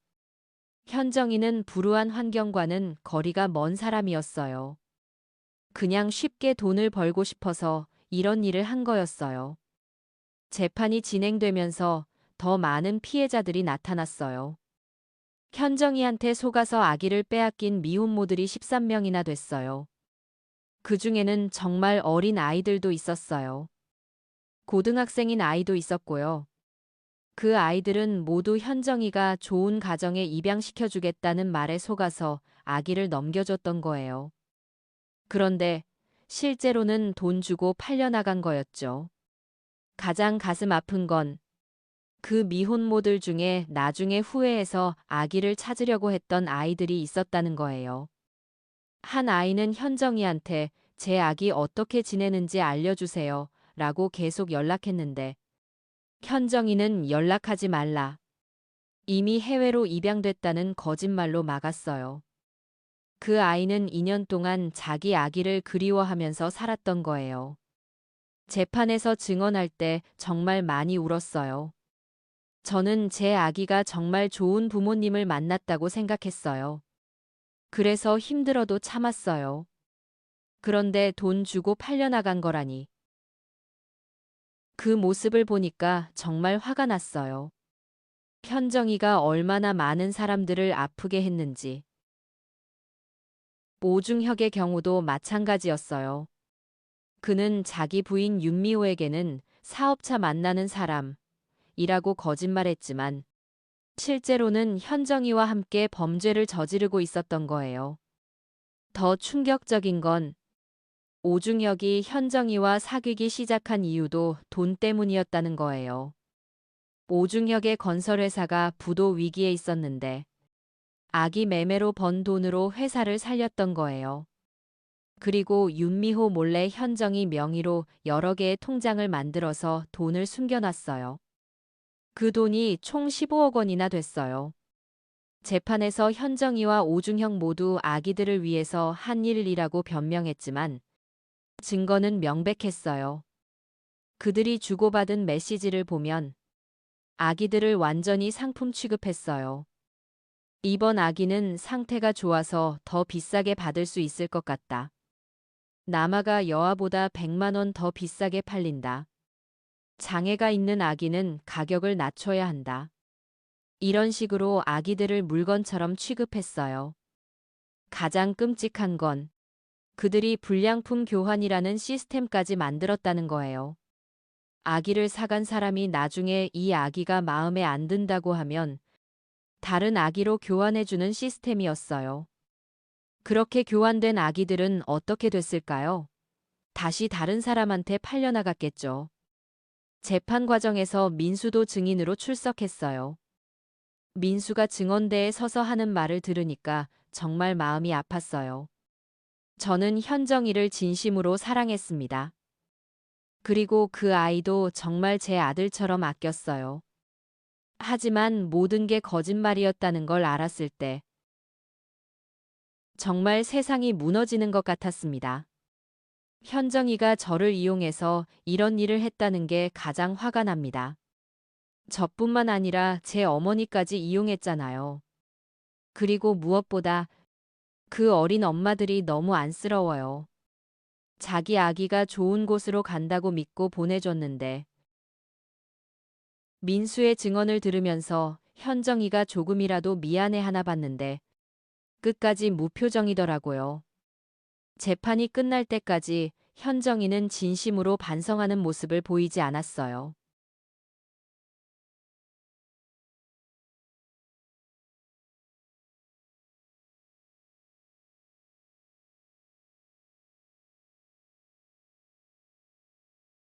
Speaker 1: 현정이는 불우한 환경과는 거리가 먼 사람이었어요. 그냥 쉽게 돈을 벌고 싶어서 이런 일을 한 거였어요. 재판이 진행되면서 더 많은 피해자들이 나타났어요. 현정이한테 속아서 아기를 빼앗긴 미혼모들이 13명이나 됐어요. 그 중에는 정말 어린 아이들도 있었어요. 고등학생인 아이도 있었고요. 그 아이들은 모두 현정이가 좋은 가정에 입양시켜주겠다는 말에 속아서 아기를 넘겨줬던 거예요. 그런데 실제로는 돈 주고 팔려나간 거였죠. 가장 가슴 아픈 건 그 미혼모들 중에 나중에 후회해서 아기를 찾으려고 했던 아이들이 있었다는 거예요. 한 아이는 현정이한테 제 아기 어떻게 지내는지 알려주세요 라고 계속 연락했는데 현정이는 연락하지 말라. 이미 해외로 입양됐다는 거짓말로 막았어요. 그 아이는 2년 동안 자기 아기를 그리워하면서 살았던 거예요. 재판에서 증언할 때 정말 많이 울었어요. 저는 제 아기가 정말 좋은 부모님을 만났다고 생각했어요. 그래서 힘들어도 참았어요. 그런데 돈 주고 팔려나간 거라니. 그 모습을 보니까 정말 화가 났어요. 현정이가 얼마나 많은 사람들을 아프게 했는지. 오중혁의 경우도 마찬가지였어요. 그는 자기 부인 윤미호에게는 사업차 만나는 사람이라고 거짓말했지만 실제로는 현정이와 함께 범죄를 저지르고 있었던 거예요. 더 충격적인 건 오중혁이 현정이와 사귀기 시작한 이유도 돈 때문이었다는 거예요. 오중혁의 건설회사가 부도 위기에 있었는데 아기 매매로 번 돈으로 회사를 살렸던 거예요. 그리고 윤미호 몰래 현정이 명의로 여러 개의 통장을 만들어서 돈을 숨겨놨어요. 그 돈이 총 15억 원이나 됐어요. 재판에서 현정이와 오중혁 모두 아기들을 위해서 한 일이라고 변명했지만 증거는 명백했어요. 그들이 주고받은 메시지를 보면 아기들을 완전히 상품 취급했어요. 이번 아기는 상태가 좋아서 더 비싸게 받을 수 있을 것 같다. 남아가 여아보다 100만 원 더 비싸게 팔린다. 장애가 있는 아기는 가격을 낮춰야 한다. 이런 식으로 아기들을 물건처럼 취급했어요. 가장 끔찍한 건 그들이 불량품 교환이라는 시스템까지 만들었다는 거예요. 아기를 사간 사람이 나중에 이 아기가 마음에 안 든다고 하면 다른 아기로 교환해주는 시스템이었어요. 그렇게 교환된 아기들은 어떻게 됐을까요? 다시 다른 사람한테 팔려나갔겠죠. 재판 과정에서 민수도 증인으로 출석했어요. 민수가 증언대에 서서 하는 말을 들으니까 정말 마음이 아팠어요. 저는 현정이를 진심으로 사랑했습니다. 그리고 그 아이도 정말 제 아들처럼 아꼈어요. 하지만 모든 게 거짓말이었다는 걸 알았을 때 정말 세상이 무너지는 것 같았습니다. 현정이가 저를 이용해서 이런 일을 했다는 게 가장 화가 납니다. 저뿐만 아니라 제 어머니까지 이용했잖아요. 그리고 무엇보다 그 어린 엄마들이 너무 안쓰러워요. 자기 아기가 좋은 곳으로 간다고 믿고 보내줬는데 민수의 증언을 들으면서 현정이가 조금이라도 미안해하나 봤는데 끝까지 무표정이더라고요. 재판이 끝날 때까지 현정이는 진심으로 반성하는 모습을 보이지 않았어요.